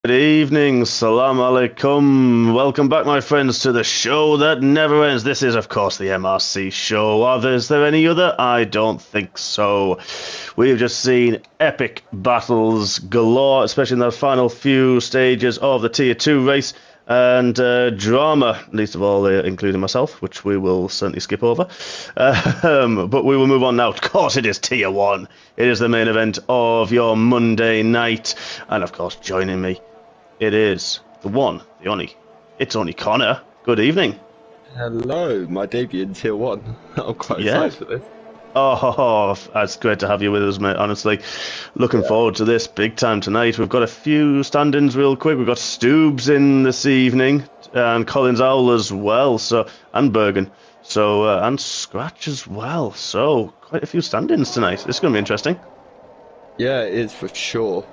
Good evening, salam alaikum. Welcome back, my friends, to the show that never ends. This is, of course, the MRC show. Is there any other? I don't think so. We've just seen epic battles galore, especially in the final few stages of the Tier 2 race, and drama, least of all, including myself, which we will certainly skip over. But we will move on now. Of course, it is Tier 1. It is the main event of your Monday night. And, of course, joining me, it is the one, the only. It's only Connor. Good evening. Hello, my debut in Tier 1. I'm quite excited for this. Oh, it's great to have you with us, mate, honestly. Looking forward to this big time tonight. We've got a few stand-ins real quick. We've got Stoobs in this evening, and Collins Owl as well, and Bergen. And Scratch as well. So, quite a few stand-ins tonight. This is going to be interesting. Yeah, it is for sure.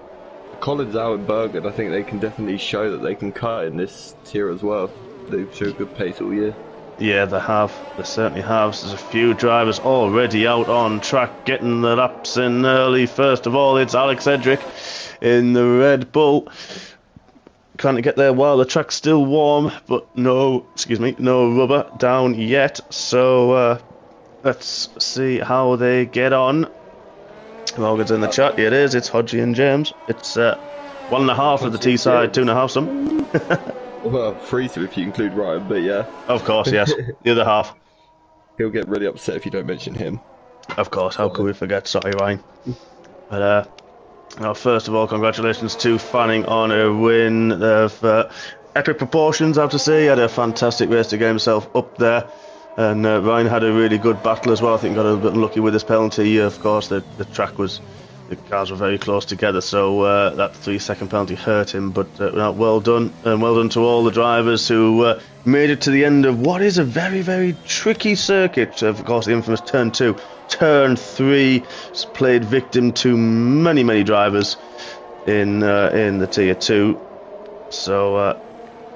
Collins Owl and Bergen, I think they can definitely show that they can cut in this tier as well. They've shown good pace all year. Yeah, they have. They certainly have. There's a few drivers already out on track, getting the laps in early. First of all, it's Alex Edric in the Red Bull. Trying to get there while the track's still warm, but no rubber down yet. So let's see how they get on. Morgan's in the chat. Here it is. It's Hodgie and James. It's 1.5 for the T side, 2.5 some. Well, 3 if you include Ryan, but yeah. Of course, yes. The other half. He'll get really upset if you don't mention him. Of course. How could we forget? Sorry, Ryan. But first of all, congratulations to Fanning on a win of epic proportions. I have to say, he had a fantastic race to get himself up there. And Ryan had a really good battle as well. I think got a little bit unlucky with his penalty. Of course, the cars were very close together, so that 3-second penalty hurt him. But well done, and well done to all the drivers who made it to the end of what is a very, very tricky circuit. Of course, the infamous Turn 2. Turn 3 played victim to many, many drivers in the Tier 2. So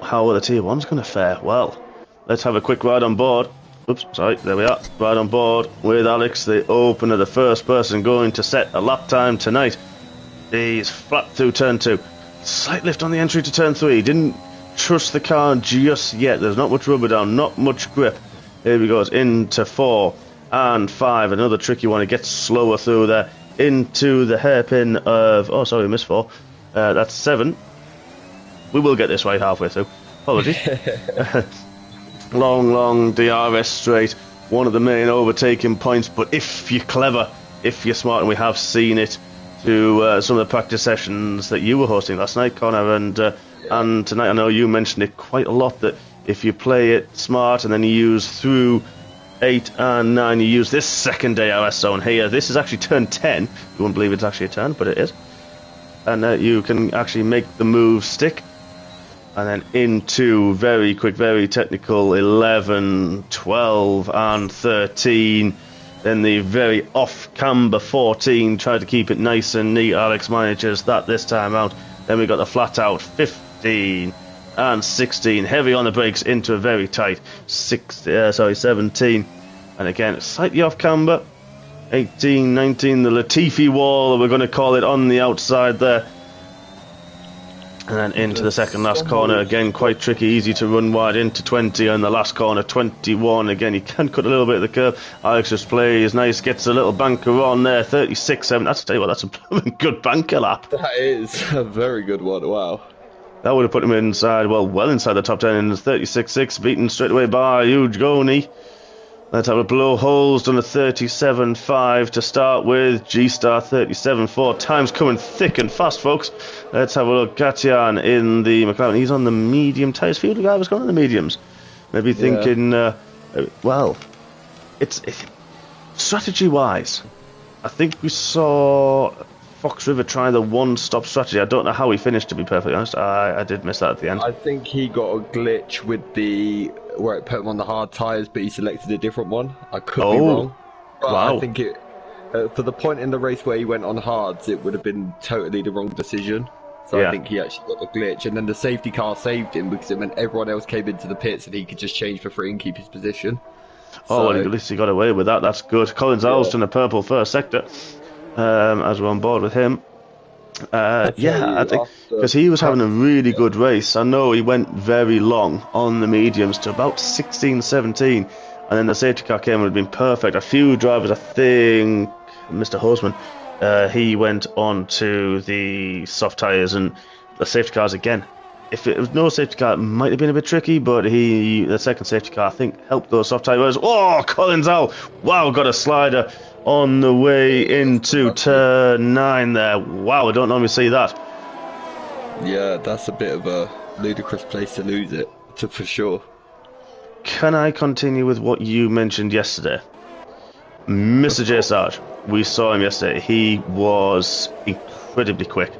how are the Tier 1s going to fare? Well, let's have a quick ride on board. Oops, sorry, there we are. Right on board with Alex, the opener, the first person going to set a lap time tonight. He's flat through Turn 2. Slight lift on the entry to Turn 3. Didn't trust the car just yet. There's not much rubber down, not much grip. Here he goes into 4 and 5. Another tricky one. He gets slower through there. Into the hairpin of... Oh, sorry, missed 4. That's 7. We will get this right halfway through. Apologies. Long DRS straight, one of the main overtaking points. But if you're clever, if you're smart, and we have seen it through some of the practice sessions that you were hosting last night, Connor, and tonight, I know you mentioned it quite a lot, that if you play it smart and then you use through 8 and 9, you use this second DRS zone here. This is actually Turn 10. You wouldn't believe it's actually a turn, but it is. And you can actually make the move stick. And then into very quick, very technical 11, 12 and 13. Then the very off-camber 14. Tried to keep it nice and neat. Alex manages that this time out. Then we got the flat-out 15 and 16. Heavy on the brakes into a very tight 17. And again, slightly off-camber. 18, 19, the Latifi wall, we're going to call it, on the outside there. And then into the second last corner, again quite tricky, easy to run wide into 20, and the last corner 21. Again, he can cut a little bit of the curve. Alex just plays nice, gets a little banker on there, 36-7. That's, tell you what, that's a good banker lap. That is a very good one, wow. That would have put him inside, well inside the top 10 in the 36-6, beaten straight away by Huge Goni. Let's have a blow holes, done a 37.5 to start with. G-Star 37.4. Time's coming thick and fast, folks. Let's have a look. Gatian in the McLaren. He's on the medium tyres. Few of the guys going on the mediums. Maybe thinking, it's strategy-wise, I think we saw Fox River try the one-stop strategy. I don't know how he finished, to be perfectly honest. I did miss that at the end. I think he got a glitch with where it put him on the hard tyres, but he selected a different one. I could be wrong. But wow. I think for the point in the race where he went on hards, it would have been totally the wrong decision. So I think he actually got the glitch. And then the safety car saved him because it meant everyone else came into the pits and he could just change for free and keep his position. Well, at least he got away with that. That's good. Collins Alston, a purple first sector, as we're on board with him. Yeah, I think because he was having a really good race. I know he went very long on the mediums to about 16, 17, and then the safety car came and had been perfect. A few drivers, I think, Mr. Hosman, he went on to the soft tyres and the safety cars again. If it was no safety car, it might have been a bit tricky, but the second safety car, I think, helped those soft tyres. Oh, Collins out! Wow, got a slider on the way into turn 9 there. Wow, I don't normally see that. Yeah, that's a bit of a ludicrous place to lose it, for sure. Can I continue with what you mentioned yesterday? Mr. J. Sarge, we saw him yesterday. He was incredibly quick.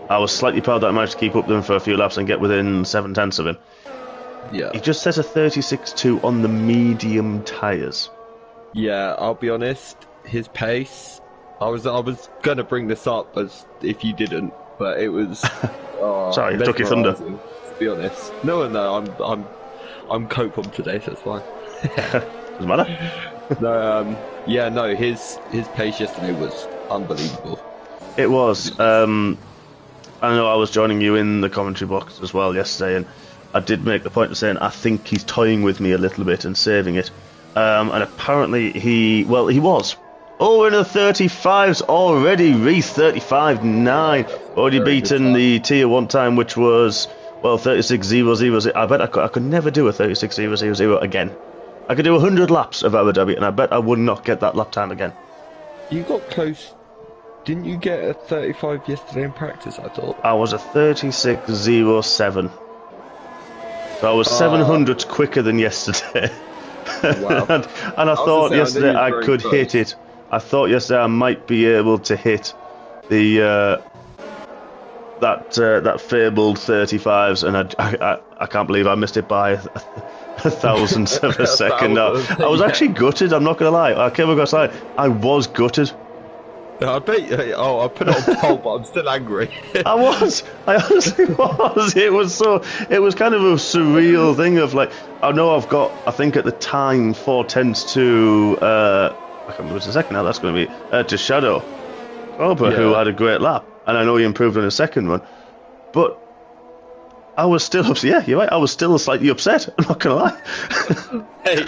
I was slightly proud that I managed to keep up with him for a few laps and get within 7/10 of him. Yeah. He just set a 36.2 on the medium tyres. Yeah, I'll be honest, his pace, I was gonna bring this up as if you didn't, but it was Sorry, it took your thunder. To be honest. No, I'm cope on today, so it's fine. Doesn't matter. No, his pace yesterday was unbelievable. It was. I know I was joining you in the commentary box as well yesterday, and I did make the point of saying I think he's toying with me a little bit and saving it. And apparently he was. Oh, in the 35s already, Reese 35.9. Already beaten the tier 1 time, which was, 36.000. I bet I could never do a 36.000 again. I could do 100 laps of Abu Dhabi, and I bet I would not get that lap time again. You got close. Didn't you get a 35 yesterday in practice, I thought? I was a 36.07. So I was 700 quicker than yesterday. Wow. and I thought yesterday I could hit it. I thought yesterday I might be able to hit the that fabled 35s, and I can't believe I missed it by a thousandth of a second. Now I was actually gutted. I'm not gonna lie. I came across that. I was gutted. I bet. I put it on poll, but I'm still angry. I honestly was. It was kind of a surreal thing of like, I know I've got, I think at the time, 4/10 to, I can't remember the second now, that's going to be, to Shadow Cobra, who had a great lap. And I know he improved on his second one. But I was still upset. Yeah, you're right. I was still slightly upset. I'm not going to lie. Hey,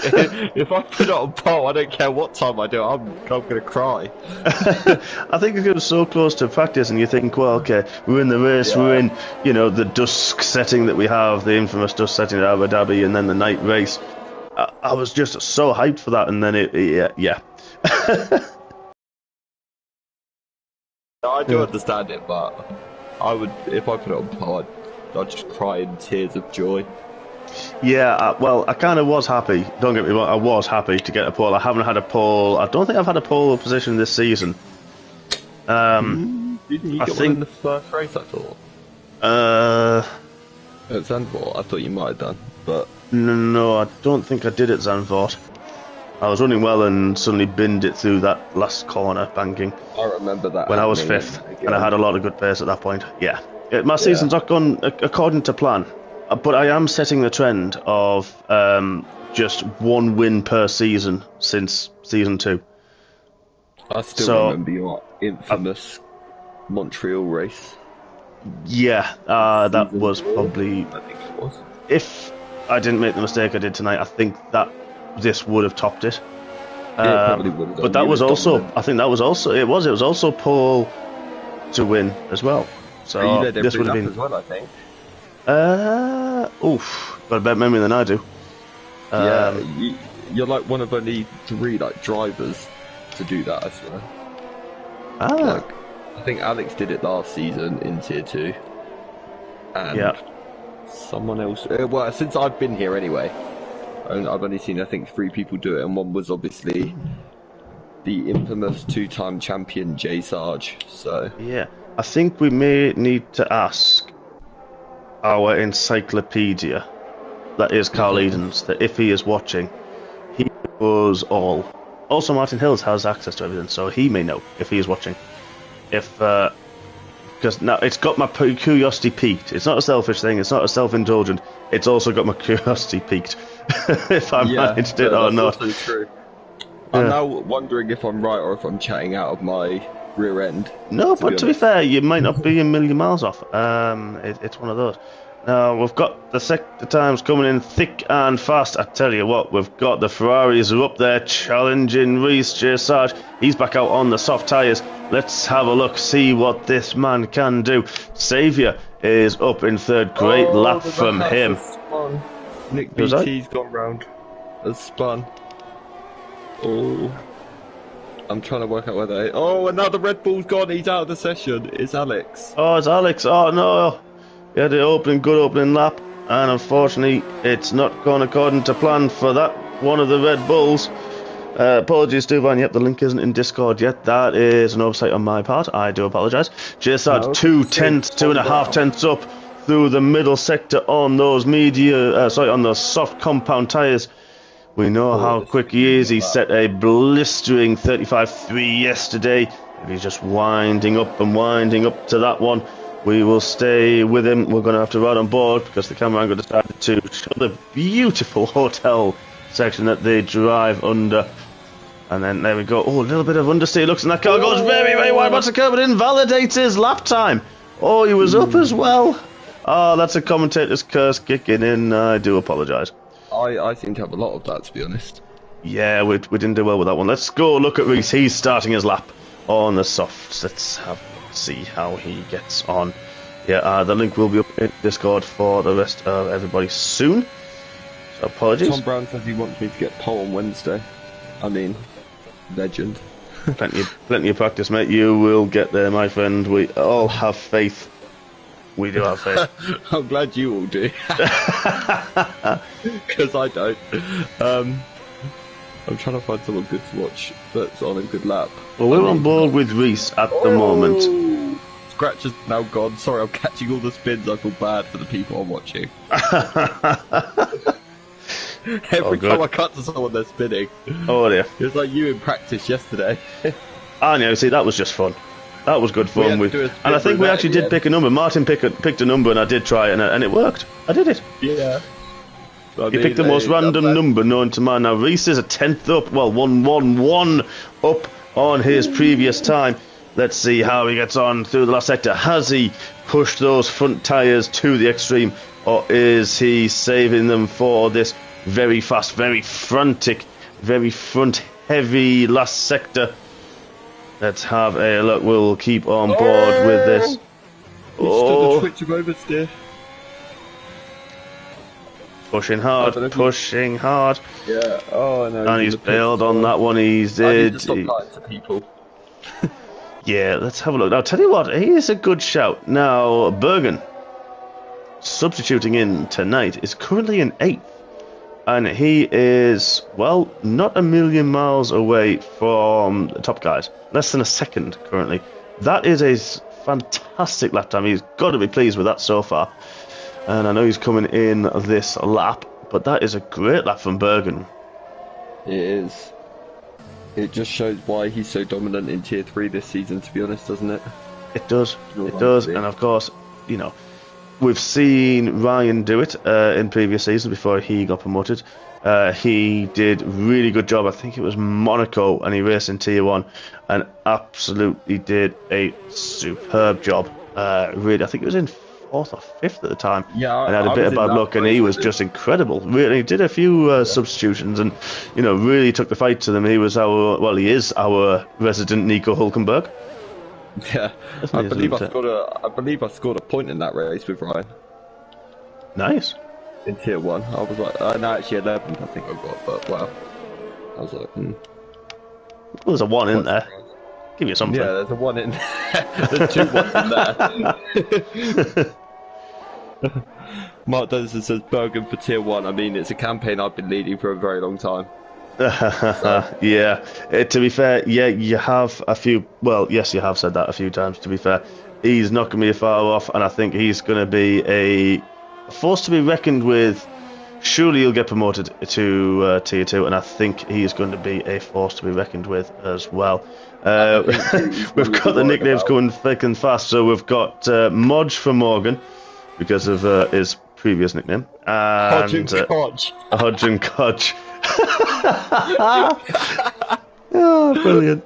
if I put it on poll, I don't care what time I do it, I'm going to cry. I think it was so close to practice, and you think, well, okay, we're in the race, we're in, the dusk setting that we have, the infamous dusk setting at Abu Dhabi, and then the night race. I was just so hyped for that, and then yeah. I do understand it, but I would, if I put it on poll, I'd just cry in tears of joy. Yeah, I kind of was happy. Don't get me wrong, I was happy to get a pole. I haven't had a pole. I don't think I've had a pole position this season. Didn't you get one in the first race, I thought? At Zandvoort, I thought you might have done, but... No, I don't think I did at Zandvoort. I was running well and suddenly binned it through that last corner, banking. I remember that. When I was 5th, and I had a lot of good pace at that point. Yeah. My season's not gone according to plan, but I am setting the trend of just 1 win per season since season 2. I still remember your infamous Montreal race. Yeah, that was probably... I think it was. If I didn't make the mistake I did tonight, I think that this would have topped it. Probably would have done. But that was also... I think that was also... It was also pole to win as well. So you led this would have been as well, I think. Got a better memory than I do. You're like one of only 3 drivers to do that, I swear. I think Alex did it last season in tier 2, and someone else. Well, since I've been here anyway, I've only seen I think 3 people do it, and one was obviously the infamous 2-time champion Jay Sarge. So yeah. I think we may need to ask our encyclopedia, that is Carl Edens, that if he is watching, he knows all. Also, Martin Hills has access to everything, so he may know if he is watching. Because now it's got my curiosity piqued. It's not a selfish thing, it's not a self-indulgent, it's also got my curiosity piqued. If I managed it or not. Also true. I'm now wondering if I'm right or if I'm chatting out of my rear end. No, but to be fair, you might not be a million miles off. It's one of those. Now, we've got the sector times coming in thick and fast. I tell you what, we've got the Ferraris are up there challenging Reese J. Sarge. He's back out on the soft tyres. Let's have a look, see what this man can do. Saviour is up in third. Great lap from him. Nick BT's gone round. Has spun. Oh. I'm trying to work out where they... Oh, and now the Red Bull's gone. He's out of the session. It's Alex. Oh, it's Alex. Oh, no. He had the good opening lap. And unfortunately, it's not gone according to plan for that one of the Red Bulls. Apologies, Duvan. Yep, the link isn't in Discord yet. That is an oversight on my part. I do apologise. JSAD, 2.5 tenths up through the middle sector on those on those soft compound tyres. We know how quick he is. He set a blistering 35.3 yesterday. If he's just winding up to that one, we will stay with him. We're going to have to ride on board because the camera angle decided to show the beautiful hotel section that they drive under. And then there we go. Oh, a little bit of understeer looks, and that car goes very, very wide. What's the curve? It invalidates his lap time. Oh, he was up as well. Oh, that's a commentator's curse kicking in. I do apologise. I seem to have a lot of that, to be honest. Yeah, we didn't do well with that one. Let's go look at Reese. He's starting his lap on the softs. Let's see how he gets on. Yeah, the link will be up in Discord for the rest of everybody soon. So apologies. Tom Brown says he wants me to get pole on Wednesday. I mean, legend. plenty of practice, mate. You will get there, my friend. We all have faith. We do have faith. I'm glad you all do. Because I don't. I'm trying to find someone good to watch that's on a good lap. Well, we're on board with Reese at the moment. Scratch is now gone. Sorry, I'm catching all the spins. I feel bad for the people I'm watching. Every time I cut to someone, they're spinning. Oh dear. It was like you in practice yesterday. I know, see, that was just fun. That was good fun. And I think we actually did pick a number. Martin picked a number and I did try it and it worked. I did it. Yeah. He picked the most random number known to man. Now Reese is a tenth up, well, 111 up on his previous time. Let's see how he gets on through the last sector. Has he pushed those front tyres to the extreme, or is he saving them for this very fast, very frantic, very front-heavy last sector? Let's have a look. We'll keep on board with this. Oh, the twitch of oversteer. Pushing hard. Yeah. Oh no. And he's bailed on that one. He's did. Stop lying to people. Yeah, let's have a look. Now, tell you what, he is a good shout. Now, Bergen, substituting in tonight, is currently in 8th. And he is, well, not a million miles away from the top guys. Less than a second currently. That is a fantastic lap time. He's got to be pleased with that so far. And I know he's coming in this lap, but that is a great lap from Bergen. It is. It just shows why he's so dominant in Tier 3 this season, to be honest, doesn't it? It does. It does. And of course, you know, we've seen Ryan do it in previous seasons before he got promoted. He did a really good job. I think it was Monaco, and he raced in Tier 1 and absolutely did a superb job. Really, I think it was in 4th or 5th at the time. Yeah, and had a bit of bad luck, and he was just incredible. Really, he did a few substitutions, and you know, really took the fight to them. He is our resident Nico Hulkenberg. Yeah, I believe I scored a point in that race with Ryan. Nice. In Tier 1, I was like, no, actually 11th I think I got, but wow. I was like, Well, there's a 1 in there. Give you something. Yeah, there's a 1 in there. There's 2 1s in there. Mark Dennison says Bergen for Tier 1. I mean, it's a campaign I've been leading for a very long time. Yeah, to be fair, yeah, you have a few. Well, yes, you have said that a few times. To be fair, he's not going to be far off, and I think he's going to be a force to be reckoned with. Surely he'll get promoted to Tier 2, and I think he's going to be a force to be reckoned with as well. We've got the nicknames coming thick and fast. So we've got Modge for Morgan because of his previous nickname, and Hodge and Codge. Oh Oh, brilliant.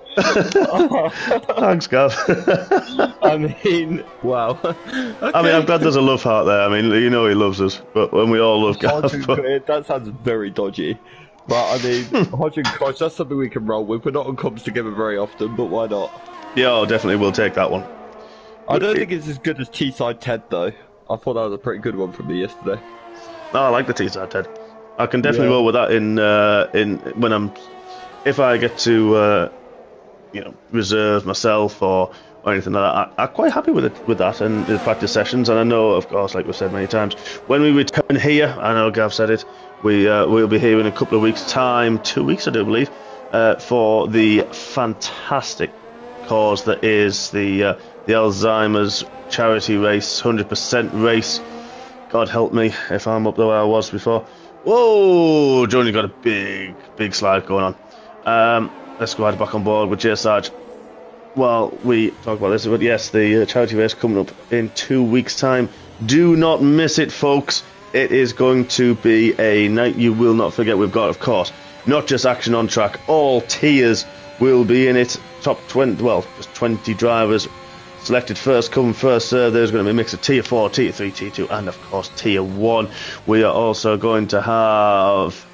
Thanks, Gav. I mean, wow. Okay. I mean, I'm glad there's a love heart there. I mean, you know he loves us, but when we all love Gav. That sounds very dodgy. But I mean, Hodge and Koch, that's something we can roll with. We're not on comps together very often, but why not? Yeah, oh, definitely we'll take that one. I don't think it's as good as T-Side Ted, though. I thought that was a pretty good one from me yesterday. Oh, I like the T-Side Ted. I can definitely roll with that in when if I get to reserve myself or anything like that. I'm quite happy with that and the practice sessions. And I know, of course, like we've said many times, when we return here, I know Gav said it, we'll be here in a couple of weeks' time, 2 weeks I do believe, for the fantastic cause that is the Alzheimer's charity race, 100% race. God help me if I'm up the way I was before. Whoa, Johnny's got a big slide going on. Let's go right back on board with J Sarge. Well, we talk about this, but yes, the charity race coming up in 2 weeks' time. Do not miss it, folks. It is going to be a night you will not forget. We've got, of course, not just action on track. All tiers will be in it. Top 20, well, just 20 drivers selected first come, first serve. There's going to be a mix of Tier 4, Tier 3, Tier 2, and, of course, Tier 1. We are also going to have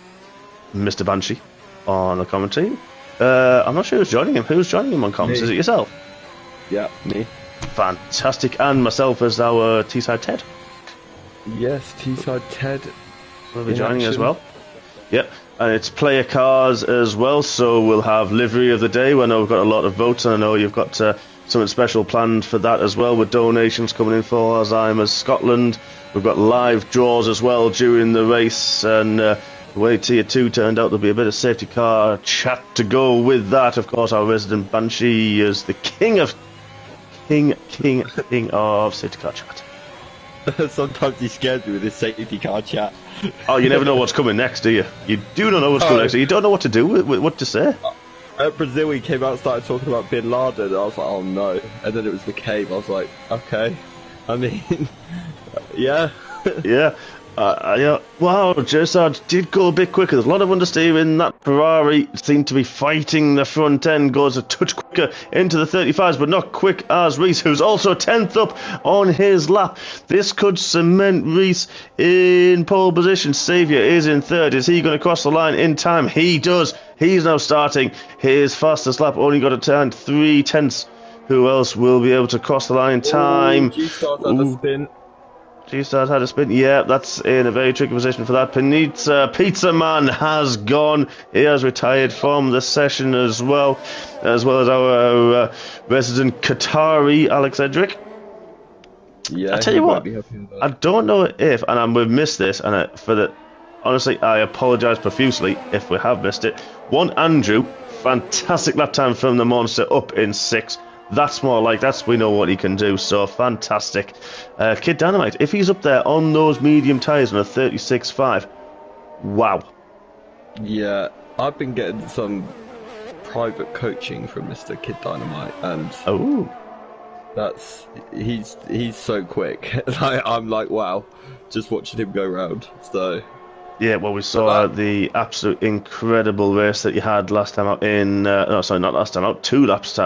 Mr. Banshee on the commentary. I'm not sure who's joining him. Who's joining him on comms? Is it yourself? Yeah, me. Fantastic. And myself as our T-Side Ted. Yes, T-Side Ted will be joining as well. Yep. And it's player cars as well, so we'll have livery of the day. I know we've got a lot of votes, and I know you've got something special planned for that as well, with donations coming in for Alzheimer's Scotland. We've got live draws as well during the race, and the way Tier 2 turned out, there'll be a bit of safety car chat to go with that. Of course, our resident Banshee is the king of safety car chat. Sometimes he scares me with his safety car chat. Oh, you never know what's coming next, do you? You do not know what's coming next. You don't know what to do with what to say. At Brazil, he came out and started talking about Bin Laden, and I was like, oh no. And then it was the cave. I was like, okay. I mean, yeah. Yeah. Wow, J-Sarge did go a bit quicker. There's a lot of understeering. That Ferrari seemed to be fighting the front end, goes a touch quicker into the 35s, but not quick as Reese, who's also 10th up on his lap. This could cement Reese in pole position. Saviour is in third. Is he going to cross the line in time? He does. He's now starting his fastest lap. Only got to turn 3 tenths. Who else will be able to cross the line in time? G-Star's had a spin. G-Star's had a spin. Yeah, that's in a very tricky position for that. Pizza Man has gone. He has retired from the session as well as our resident Qatari, Alex Edric. Yeah, I tell you what, I don't know if, and we've missed this, and honestly, I apologise profusely if we have missed it. One Andrew, fantastic lap time from the monster, up in 6th. That's more like we know what he can do, so fantastic. Kid Dynamite, if he's up there on those medium tyres on a 36.5, wow. Yeah, I've been getting some private coaching from Mr. Kid Dynamite, and he's so quick. I'm like, wow, just watching him go round. So yeah, well, we saw the absolute incredible race that you had last time out in not last time out, 2 laps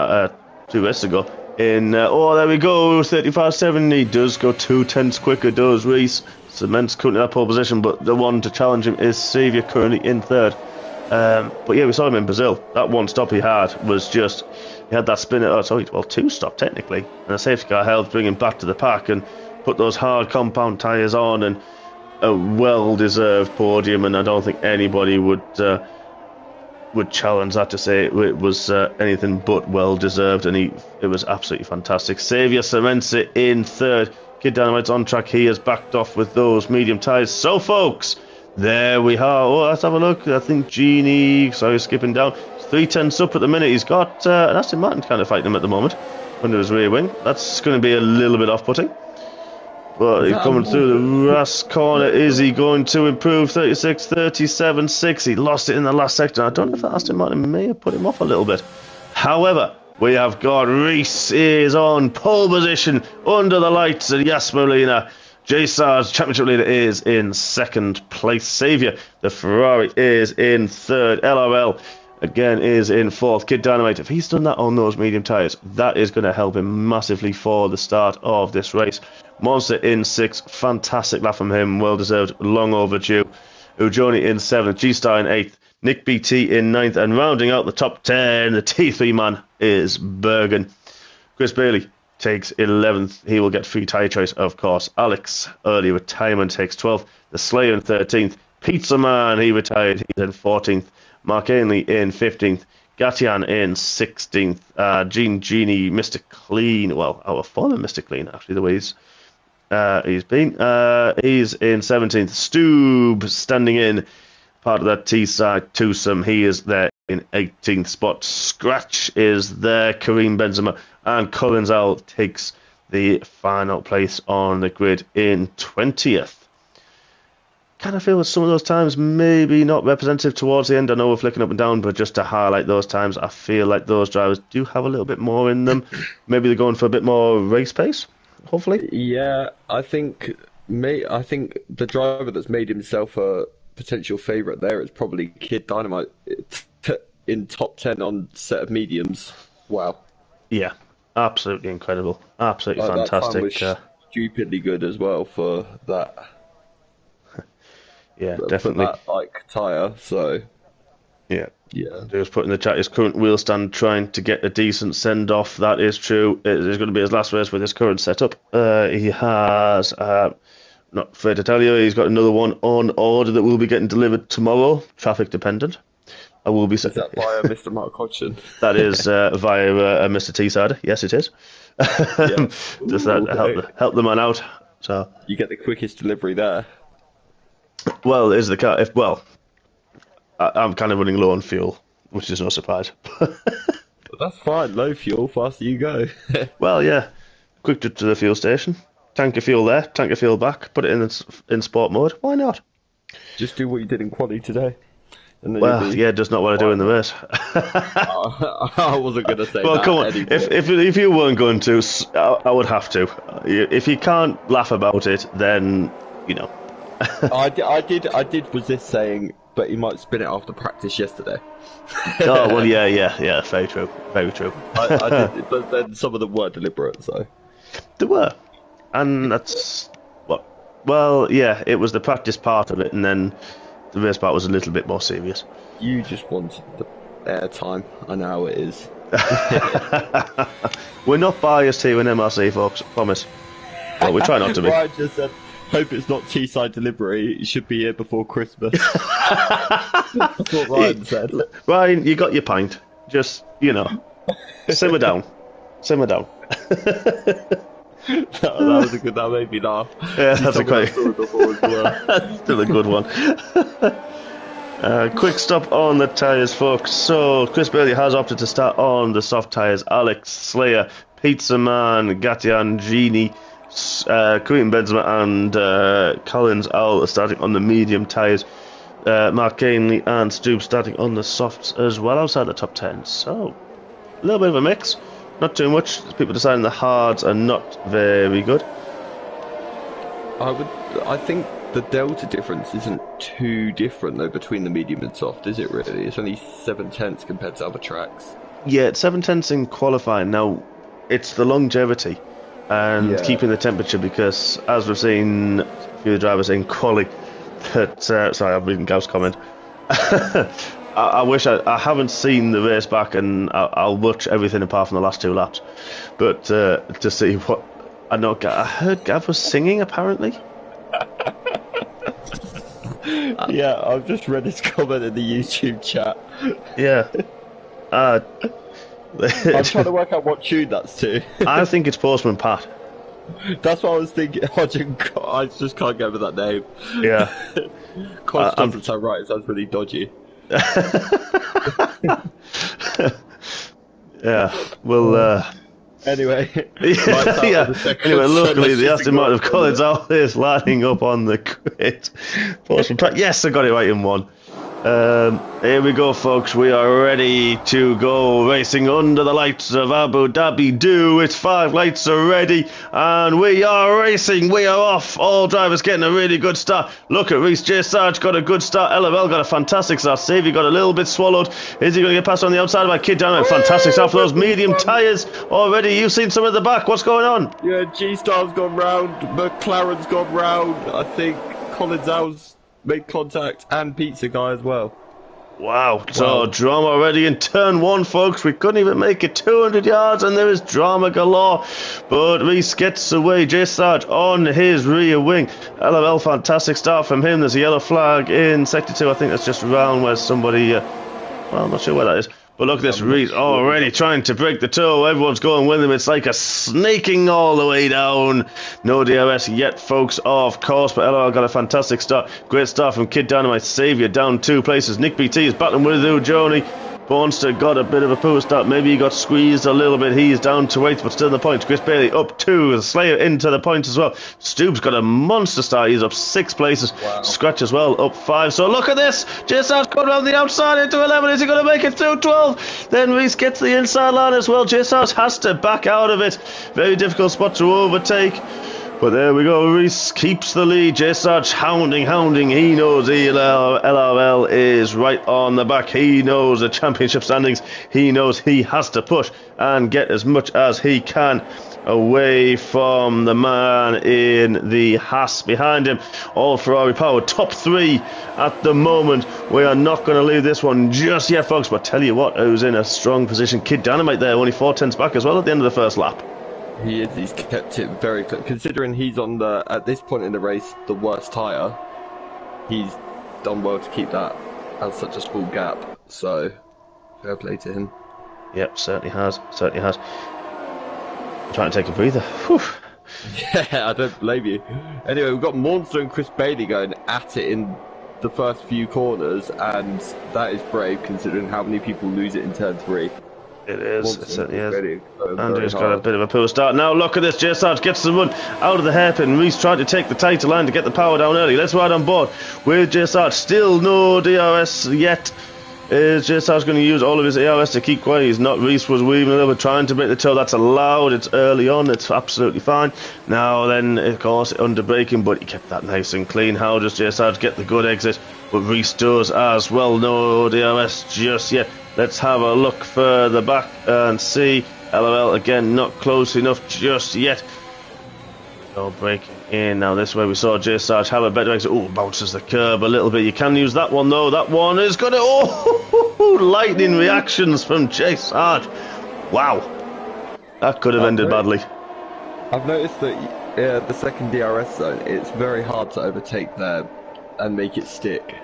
2 races ago in there we go, 35.7. He does go 2 tenths quicker, does Reese. Cement's currently in that pole position, but the one to challenge him is Saviour, currently in 3rd. But yeah, we saw him in Brazil. That one stop he had was just, he had that spin, 2 stop technically, and a safety car helped bring him back to the pack and put those hard compound tyres on, and a well-deserved podium, and I don't think anybody would challenge that to say it was anything but well-deserved, and it was absolutely fantastic. Saviour cements it in 3rd. Kid Dynamite's on track. He has backed off with those medium tyres. So, folks, there we are. Oh, let's have a look. I think Genie, skipping down, 3 tenths up at the minute. He's got an Aston Martin kind of fighting him at the moment under his rear wing. That's going to be a little bit off-putting. But he's coming through the last corner. Is he going to improve? 36, 37, 6. He lost it in the last sector. I don't know if that Aston Martin may have put him off a little bit. However, we have got Reese is on pole position under the lights of Yas Marina. J-Sar's championship leader is in 2nd place. Saviour, the Ferrari, is in 3rd. LRL again, is in 4th. Kid Dynamite, if he's done that on those medium tyres, that is going to help him massively for the start of this race. Monster in 6th. Fantastic lap from him. Well-deserved. Long overdue. Ujoni in 7th. G-Star in 8th. Nick BT in 9th. And rounding out the top 10, the T3 man is Bergen. Chris Bailey takes 11th. He will get free tyre choice, of course. Alex, early retirement, takes 12th. The Slayer in 13th. Pizza Man, he retired. He's in 14th. Mark Ainley in 15th. Gatian in 16th. Genie, Mr. Clean. Well, our former Mr. Clean, actually, the way he's been. He's in 17th. Stoob standing in. Part of that T-side twosome. He is there in 18th spot. Scratch is there. Kareem Benzema. And Collins Owl takes the final place on the grid in 20th. Kind of feel that some of those times maybe not representative towards the end. I know we're flicking up and down, but just to highlight those times, I feel like those drivers do have a little bit more in them. Maybe they're going for a bit more race pace, hopefully. Yeah, I think the driver that's made himself a potential favourite there is probably Kid Dynamite in top 10 on set of mediums. Wow. Yeah, absolutely incredible. Absolutely fantastic. That time was stupidly good as well for that. Yeah, definitely. For that tyre, so yeah. Just put in the chat his current wheel stand trying to get a decent send off. That is true. It is going to be his last race with his current setup. He has, not afraid to tell you, he's got another one on order that will be getting delivered tomorrow. Traffic dependent. I will be. Is that via Mr. Mark Hodgson? That is via Mr. T-Sider. Yes, it is. Yeah. Just that help the man out. So you get the quickest delivery there. Well, is the car? I'm kind of running low on fuel, which is no surprise. That's fine. Low fuel, faster you go. Well, yeah. Quick trip to the fuel station. Tank of fuel there. Tank of fuel back. Put it in sport mode. Why not? Just do what you did in quali today. And then yeah, just not what I do in the race. I wasn't going to say well, that. Come on. Anymore. If you weren't going to, I would have to. If you can't laugh about it, then you know. I did resist saying, but he might spin it after practice yesterday. Oh well, yeah. Very true. Very true. I did, but then some of them were deliberate, so they were, and that's what. Well, yeah, it was the practice part of it, and then the race part was a little bit more serious. You just wanted the air time. I know how it is. We're not biased here in MRC, folks. Promise. Well, we try not to be. Ryan just said, hope it's not T-side delivery. It should be here before Christmas. That's what Ryan said. Ryan, you got your pint. Just, simmer down. Simmer down. that was a good. That made me laugh. Yeah, that's a great. Still a good one. Quick stop on the tyres, folks. So Chris Bailey has opted to start on the soft tyres. Alex Slayer, Pizza Man, Gatian, Genie, Kareem Benzema and Collins Owl are starting on the medium tyres. Mark Ainley and Stoob starting on the softs as well outside the top 10. So a little bit of a mix. Not too much. People deciding the hards are not very good. I think the delta difference isn't too different though between the medium and soft, is it really? It's only 7/10 compared to other tracks. Yeah, it's 7/10 in qualifying. Now, it's the longevity and keeping the temperature because, as we've seen a few of the drivers in quali, that sorry, I'm reading Gav's comment. I wish I haven't seen the race back, and I'll watch everything apart from the last 2 laps. But to see what I heard Gav was singing apparently. Yeah, I've just read his comment in the YouTube chat. Yeah. I'm trying to work out what tune that's to. I think it's Postman Pat. That's what I was thinking. I just can't get over that name. Yeah. Cost doesn't sound right. It sounds really dodgy. Yeah. Well. Anyway. Yeah. Anyway, luckily the Aston Martin of Collins out is lining up on the grid. Postman Pat. Yes, I got it right in one. Here we go, folks. We are ready to go racing under the lights of Abu Dhabi. It's 5 lights are ready, and we are racing. We are off. All drivers getting a really good start. Look at Reese. J. Sarge got a good start. LFL got a fantastic start. Savvy got a little bit swallowed. Is he going to get past on the outside by Kid Down? Fantastic start for those medium tyres already. You've seen some at the back. What's going on? Yeah, G-Star's gone round. McLaren's gone round. I think Collins Al's made contact, and Pizza Guy as well. Wow, so drama already in turn 1, folks. We couldn't even make it 200 yards, and there is drama galore. But Reese gets away. J. Sarge on his rear wing. LFL, fantastic start from him. There's a yellow flag in Sector 2. I think that's just around where somebody... well, I'm not sure where that is. But look at this, Reese already trying to break the toe. Everyone's going with him. It's like a snaking all the way down. No DRS yet, folks, of course. But LR got a fantastic start. Great start from Kid Dynamite. Saviour down 2 places. Nick BT is battling with Joni. Bornster got a bit of a poor start. Maybe he got squeezed a little bit. He's down to 8th, but still in the points. Chris Bailey up 2. Slayer into the points as well. Stoops got a monster start. He's up 6 places. Wow. Scratch as well, up 5. So look at this. J-Sarge coming around the outside into 11. Is he going to make it through 12? Then Reese gets the inside line as well. J-Sarge has to back out of it. Very difficult spot to overtake. But there we go, Reese keeps the lead. J. Sarge hounding. He knows LRL is right on the back. He knows the championship standings. He knows he has to push and get as much as he can away from the man in the Haas behind him. All Ferrari power, top 3 at the moment. We are not going to leave this one just yet, folks. But tell you what, who's in a strong position. Kid Dynamite there, only 4 tenths back as well at the end of the first lap. He is. He's kept it very close. Considering he's on the, at this point in the race, the worst tyre, he's done well to keep that as such a small gap. So, fair play to him. Yep, certainly has. Trying to take a breather. Whew. Yeah, I don't blame you. Anyway, we've got Monster and Chris Bailey going at it in the first few corners, and that is brave considering how many people lose it in turn 3. It is, it certainly is. Andrew's got a bit of a poor start. Now look at this, J. Sarge gets the run out of the hairpin. Reese tried to take the tighter line to get the power down early. Let's ride on board with J. Sarge. Still no DRS yet. Is J. Sarge going to use all of his ARS to keep quiet? He's not. Reese was weaving a little bit, trying to break the toe. That's allowed. It's early on. It's absolutely fine. Now then, of course, under braking, but he kept that nice and clean. How does J. Sarge get the good exit? But Reese does as well. No DRS just yet. Let's have a look further back and see. LOL again, not close enough just yet. No breaking in. Now this way we saw J. Sarge have a better exit. Oh, bounces the curb a little bit. You can use that one though. That one is going to... Oh, lightning reactions from J. Sarge. Wow. That could have ended badly. I've noticed that the second DRS zone, it's very hard to overtake there and make it stick.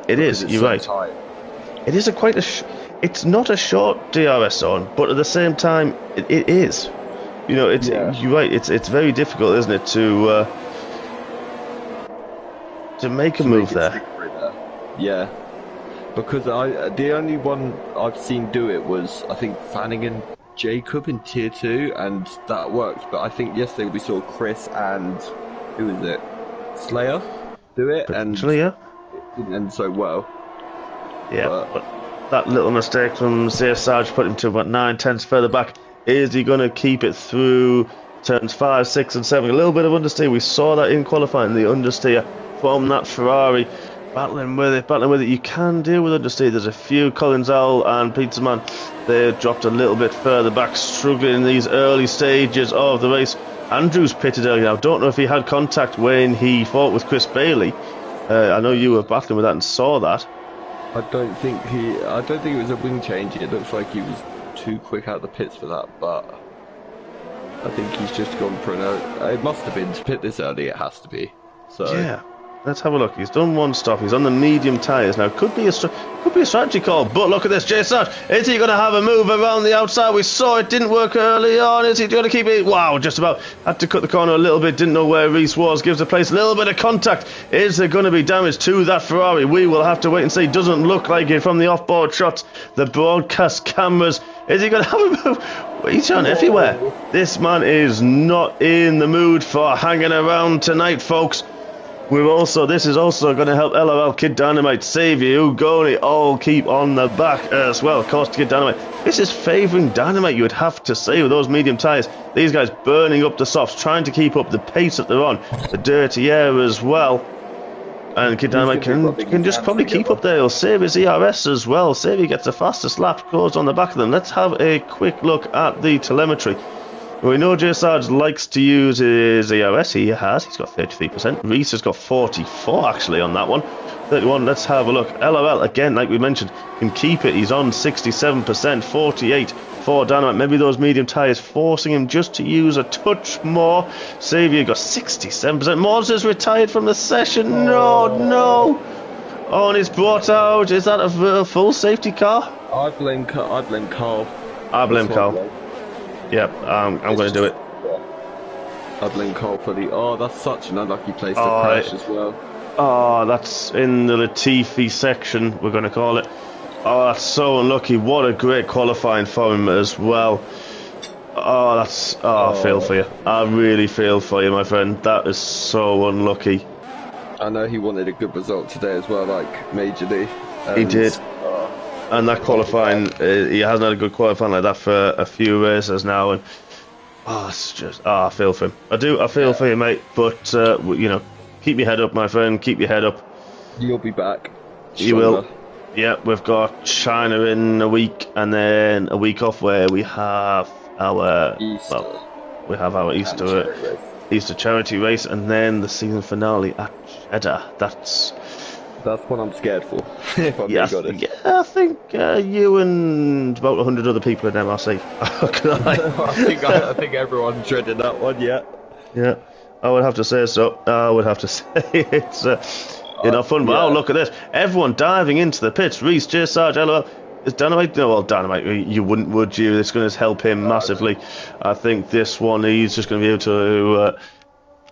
It is, you're right. Tight. It is it's not a short DRS zone, but at the same time, it is. You know, you're right. It's very difficult, isn't it, to make a move there. Yeah, because the only one I've seen do it was I think Fanning and Jacob in Tier 2, and that worked. But I think yesterday we saw Chris and who was it, Slayer, do it, and yeah. It didn't end so well. Yeah, but that little mistake from J. Sarge put him to about 9 tenths further back. Is he going to keep it through turns 5, 6 and 7? A little bit of understeer. We saw that in qualifying, the understeer from that Ferrari. Battling with it. You can deal with understeer. There's a few. Collins Owl and Pizza Man, they dropped a little bit further back, struggling in these early stages of the race. Andrew's pitted early now. Don't know if he had contact when he fought with Chris Bailey. I know you were battling with that and saw that. I don't think it was a wing change. It looks like he was too quick out of the pits for that, but I think he's just gone for it must have been to pit this early. It has to be. So yeah, let's have a look. He's done one stop. He's on the medium tyres now. Could be a strategy call. But look at this, J. Sarge. Is he going to have a move around the outside? We saw it didn't work early on. Is he going to keep it? Wow, just about had to cut the corner a little bit. Didn't know where Reese was. Gives the place a little bit of contact. Is there going to be damage to that Ferrari? We will have to wait and see. Doesn't look like it from the off-board shots, the broadcast cameras. Is he going to have a move? He's on everywhere. This man is not in the mood for hanging around tonight, folks. This is also going to help LOL, Kid Dynamite, Saviour, Ugoni, all keep on the back as well. Of course, Kid Dynamite. This is favouring Dynamite, you would have to say, with those medium tyres. These guys burning up the softs, trying to keep up the pace that they're on. The dirty air as well. And Kid Dynamite can just probably keep up there. He'll save his ERS as well. Saviour gets the fastest lap, goes on the back of them. Let's have a quick look at the telemetry. We know J Sarge likes to use his ERS. He's got 33%. Reese has got 44 actually on that one. 31, let's have a look. LOL, again, like we mentioned, can keep it. He's on 67%, 48 for Dynamite. Maybe those medium tyres forcing him just to use a touch more. Saviour got 67%. Mords is retired from the session. No. Oh, and he's brought out. Is that a full safety car? I blame Carl. I blame Carl. Yep, I'm going to do it. I blame Carl for the... Oh, that's such an unlucky place to crash as well. Oh, that's in the Latifi section, we're going to call it. Oh, that's so unlucky. What a great qualifying for him as well. Oh, I feel for you. I really feel for you, my friend. That is so unlucky. I know he wanted a good result today as well, like, majorly. He did. And that qualifying, he hasn't had a good qualifying like that for a few races now. And it's just, I feel for him. I feel for you, mate. But, you know, keep your head up, my friend. Keep your head up. You'll be back. You will. Yeah, we've got China in a week, and then a week off where we have our Easter. Well, we have our Easter charity race, and then the season finale at Jeddah. That's what I'm scared for. If I'm being honest. Yeah, I think you and about 100 other people in MRC. I think everyone's dreading that one. Yeah. Yeah, I would have to say so. I would have to say it's fun. But oh, look at this! Everyone diving into the pits. Reese, J Sarge, LOL. Is Dynamite? No, well, Dynamite. You wouldn't, would you? It's going to help him massively. I think this one, he's just going to be able to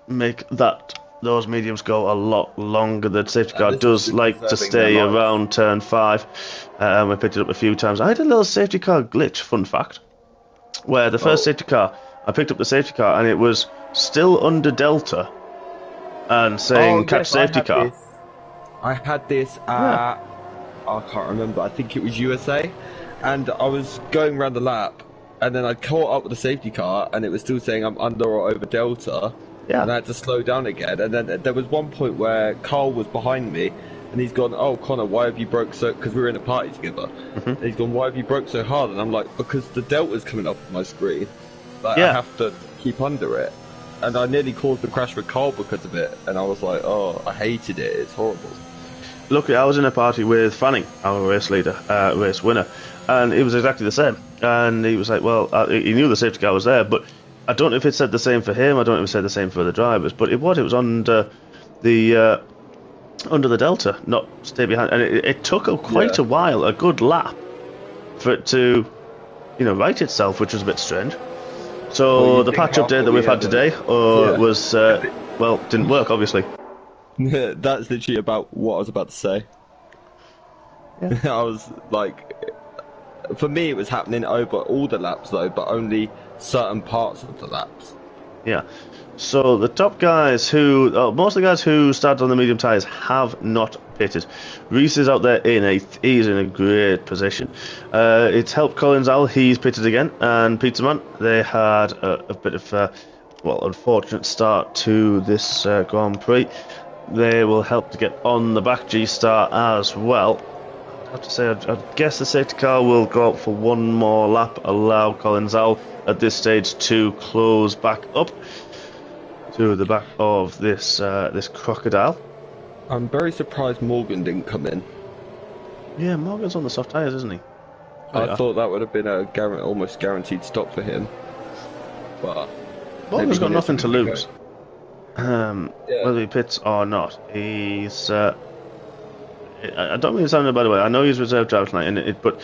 make those mediums go a lot longer. The safety car does like to stay around turn 5. We picked it up a few times. I had a little safety car glitch, fun fact, where the first safety car, I picked up the safety car and it was still under Delta and saying catch safety car. I had this I can't remember, I think it was USA, and I was going around the lap and then I caught up with the safety car and it was still saying I'm under or over Delta. Yeah. And I had to slow down again. And then there was one point where Carl was behind me, and he's gone, "Oh, Connor, why have you broke so?" Because we were in a party together. And he's gone, "Why have you broke so hard?" And I'm like, "Because the Delta's coming up on my screen. Like, I have to keep under it." And I nearly caused the crash with Carl because of it. And I was like, "Oh, I hated it. It's horrible." Luckily, I was in a party with Fanning, our race leader, race winner, and it was exactly the same. And he was like, "Well, he knew the safety car was there, but." I don't know if it said the same for him. I don't know if it said the same for the drivers, but it was under the Delta, not stay behind. And it took quite a while, a good lap, for it to, right itself, which was a bit strange. So the patch update that we've had today was didn't work, obviously. That's literally about what I was about to say. Yeah. I was like, for me, it was happening over all the laps though, but only certain parts of the laps. Yeah. So the top guys most of the guys who started on the medium tyres have not pitted. Reese is out there in 8th. He's in a great position. It's helped Collins Al. He's pitted again. And Pizzaman, they had a bit of unfortunate start to this Grand Prix. They will help to get on the back G-Star as well. I have to say, I guess the safety car will go out for one more lap, allow Collins Al at this stage to close back up to the back of this crocodile. I'm very surprised Morgan didn't come in. Yeah, Morgan's on the soft tyres, isn't he? I thought that would have been a almost guaranteed stop for him. But Morgan's got nothing to lose. Whether he pits or not, he's. I don't mean to sound, by the way. I know he's reserve driver tonight, but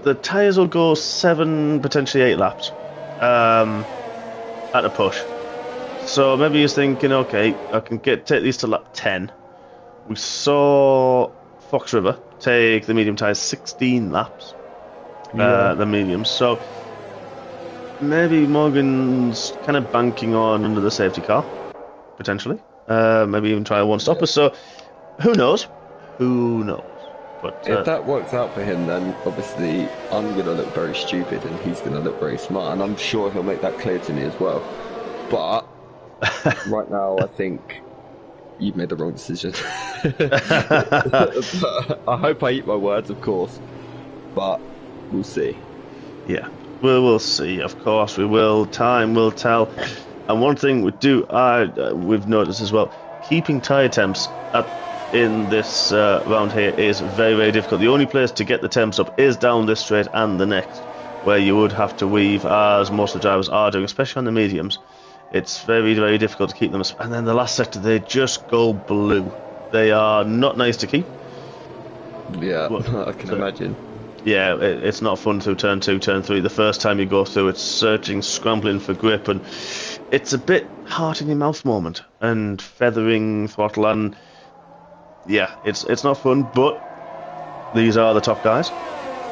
the tyres will go 7, potentially 8 laps at a push. So maybe he's thinking, okay, I can take these to lap 10. We saw Fox River take the medium tyres 16 laps, the mediums. So maybe Morgan's kind of banking on under the safety car, potentially. maybe even try a one-stopper. So who knows? Who knows? But if that works out for him, then obviously I'm going to look very stupid and he's going to look very smart, and I'm sure he'll make that clear to me as well. But right now, I think you've made the wrong decision. I hope I eat my words, of course, but we'll see. Yeah, we'll see. Of course, we will. Time will tell. And one thing we've noticed as well, keeping tyre temps in this round here is very, very difficult. The only place to get the temps up is down this straight and the next, where you would have to weave, as most of the drivers are doing, especially on the mediums. It's very, very difficult to keep them. And then the last sector, they just go blue. They are not nice to keep. Yeah, I can imagine. Yeah, it's not fun through turn 2, turn 3. The first time you go through, it's searching, scrambling for grip, and it's a bit heart in your mouth moment, and feathering throttle, and yeah, it's not fun, but these are the top guys.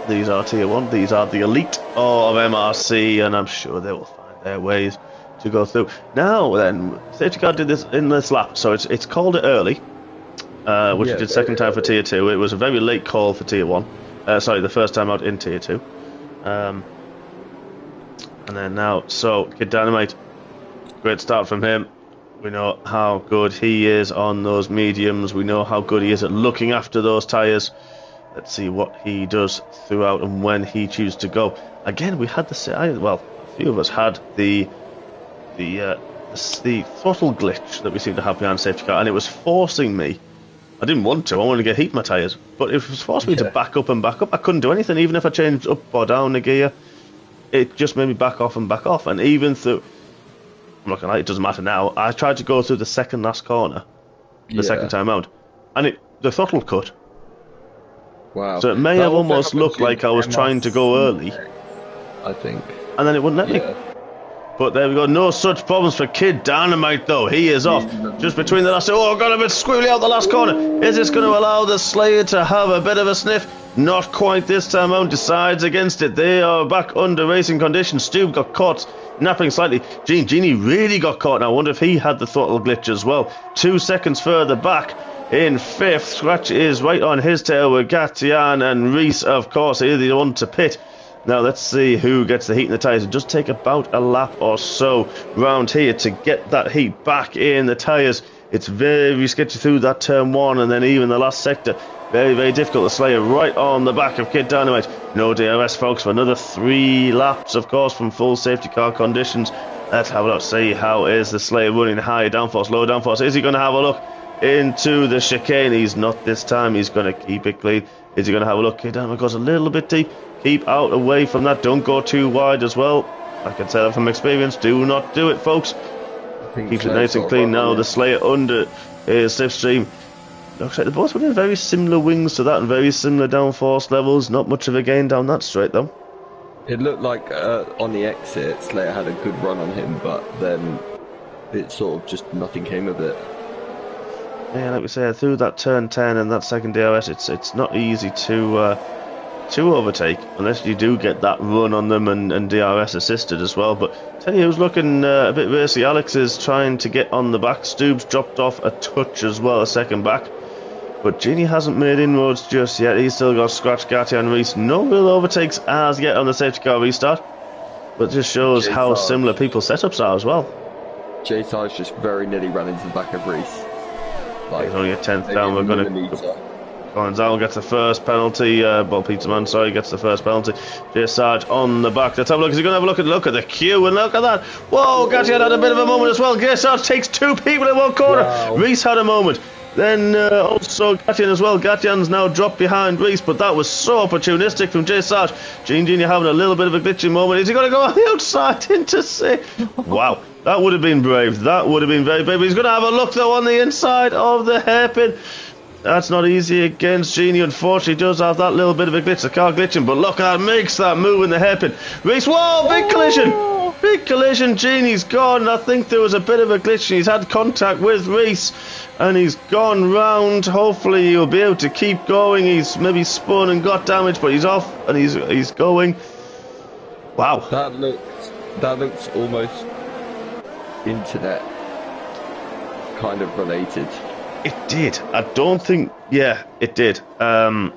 These are Tier 1. These are the elite of MRC, and I'm sure they will find their ways to go through. Now then, safety car did this in this lap, so it's called it early, which it did second time for Tier 2. It was a very late call for Tier 1. Sorry, the first time out in Tier 2. And then now, so Kid Dynamite, great start from him. We know how good he is on those mediums. We know how good he is at looking after those tyres. Let's see what he does throughout and when he chooses to go. Again, we had a few of us had the throttle glitch that we seem to have behind safety car, and it was forcing me. I didn't want to. I wanted to get heat my tyres, but it was forcing me to back up and back up. I couldn't do anything, even if I changed up or down the gear. It just made me back off and back off, and even through. I'm not gonna lie, it doesn't matter now. I tried to go through the second last corner, the second time out, and the throttle cut. Wow. So it may have almost looked like I was trying to go early, I think. And then it wouldn't let me. But there we go. No such problems for Kid Dynamite, though. He is off just between the last. Oh, got a bit squirrely out the last corner. Is this going to allow the Slayer to have a bit of a sniff? Not quite this time out. Decides against it. They are back under racing conditions. Stu got caught napping slightly. Genie really got caught. Now I wonder if he had the throttle glitch as well. 2 seconds further back in fifth. Scratch is right on his tail with Gatian and Reese, of course, are the one to pit. Now let's see who gets the heat in the tyres. It does take about a lap or so round here to get that heat back in the tyres. It's very sketchy through that turn 1 and then even the last sector. Very, very difficult. The Slayer right on the back of Kid Dynamite. No DRS, folks, for another 3 laps, of course, from full safety car conditions. Let's have a look. See how is the Slayer running. High downforce, low downforce. Is he going to have a look into the chicane? He's not this time. He's going to keep it clean. Is he going to have a look? Kid Dynamite goes a little bit deep. Keep out away from that. Don't go too wide as well. I can tell that from experience. Do not do it, folks. Keeps it nice and clean now. The Slayer under his slipstream. Looks like they're both running very similar wings to that and very similar downforce levels. Not much of a gain down that straight, though. It looked like on the exit, Slayer had a good run on him, but then it sort of just nothing came of it. Yeah, like we said, through that turn 10 and that second DRS, it's not easy to overtake unless you do get that run on them and DRS assisted as well. But tell you who's looking a bit racy. Alex is trying to get on the back. Stoob's dropped off a touch as well, a second back. But Genie hasn't made inroads just yet. He's still got Scratch, Gatti and Reese. No real overtakes as yet on the safety car restart. But it just shows how similar people's setups are as well. J-Sarge just very nearly ran into the back of Reese. Like, he's only a 10th down. We're going to... Gonzalo gets the first penalty. Peterman, sorry, gets the first penalty. J Sarge on the back. Let's have a look. Is he going to have a look at the queue and look at that? Whoa, Gatian had a bit of a moment as well. J Sarge takes 2 people in one corner. Wow. Reese had a moment. Then also Gatian as well. Gatian's now dropped behind Reese, but that was so opportunistic from J Sarge. Genie having a little bit of a glitchy moment. Is he going to go on the outside into six? Wow, that would have been brave. That would have been very brave. He's going to have a look though on the inside of the hairpin. That's not easy against Genie. Unfortunately, does have that little bit of a glitch. The car glitching, but look at that, makes that move in the hairpin. Reese, whoa, big collision! Big collision. Genie's gone. I think there was a bit of a glitch. He's had contact with Reese, and he's gone round. Hopefully, he'll be able to keep going. He's maybe spun and got damage, but he's off and he's going. Wow. That looks almost internet kind of related. It did. I don't think... Yeah, it did. The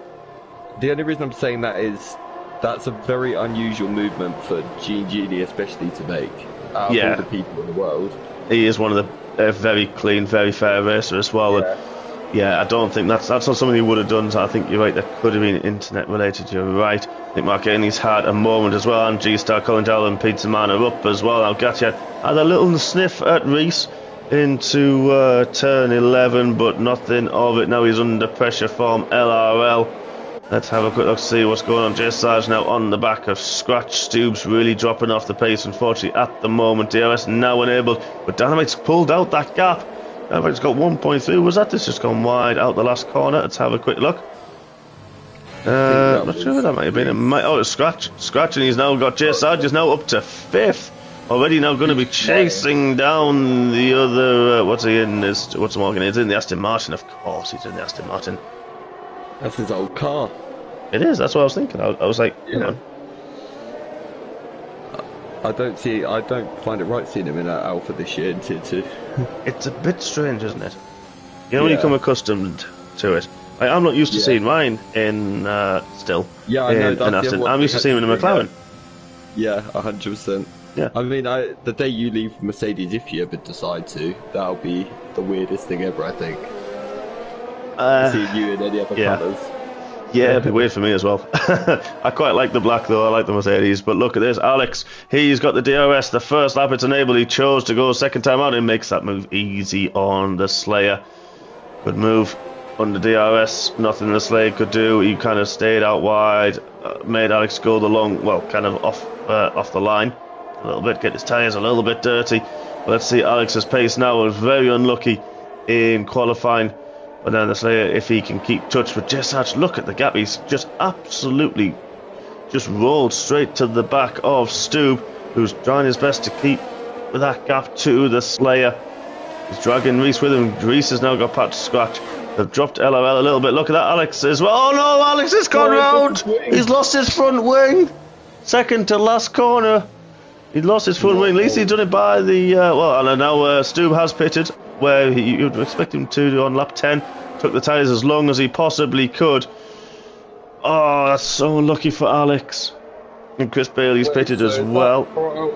only reason I'm saying that is that's a very unusual movement for Gene Genie especially to make out of all the people in the world. He is one of the very clean, very fair racer as well. Yeah. Yeah, I don't think that's not something he would have done. So I think you're right. That could have been internet related. You're right. I think Mark Aney's had a moment as well, and G-Star, Colin Dowell and Pizza Man are up as well. Now Gatchet had a little sniff at Reese into turn 11, but nothing of it. Now he's under pressure from LRL. Let's have a quick look to see what's going on. Jay Sarge now on the back of Scratch. Stoops really dropping off the pace, unfortunately, at the moment. DRS now enabled, but Dynamite's pulled out that gap. Dynamite's got 1.3. Was that this just gone wide out the last corner? Let's have a quick look. Not sure who that might have been. Oh, it's Scratch. Scratch, and he's now got Jay Sarge is now up to 5th. Already now going to be chasing down the other. What's he in? What's Morgan? He's in the Aston Martin, of course. He's in the Aston Martin. That's his old car. It is. That's what I was thinking. I was like, hang on. I don't find it right seeing him in that Alpha this year in Tier 2. It's a bit strange, isn't it? You know when you become accustomed to it. Like, I'm not used to seeing mine in still. Yeah, I know. In Aston. I'm used to seeing him in a McLaren. Yeah, 100%. Yeah. I mean, the day you leave Mercedes, if you ever decide to, that'll be the weirdest thing ever, I think. Seeing you in any other colours. Yeah, it'd be weird for me as well. I quite like the black though, I like the Mercedes. But look at this, Alex, he's got the DRS. The first lap it's enabled, he chose to go second time out. He makes that move easy on the Slayer. Good move on the DRS, nothing the Slayer could do. He kind of stayed out wide, made Alex go the long, well, kind of off the line a little bit, get his tyres a little bit dirty. But let's see Alex's pace now. Was very unlucky in qualifying. But then the Slayer, if he can keep touch with Jessach, look at the gap. He's just absolutely just rolled straight to the back of Stoob, who's trying his best to keep that gap to the Slayer. He's dragging Reese with him. Reese has now got Pat to Scratch. They've dropped LOL a little bit. Look at that, Alex as well. Oh no, Alex has gone round. He's lost his front wing. Second to last corner. He lost his front wing. At least he's done it by the... well, and now Stoob has pitted, where you'd expect him to on lap 10. Took the tyres as long as he possibly could. Oh, that's so unlucky for Alex. And Chris Bailey's pitted as well.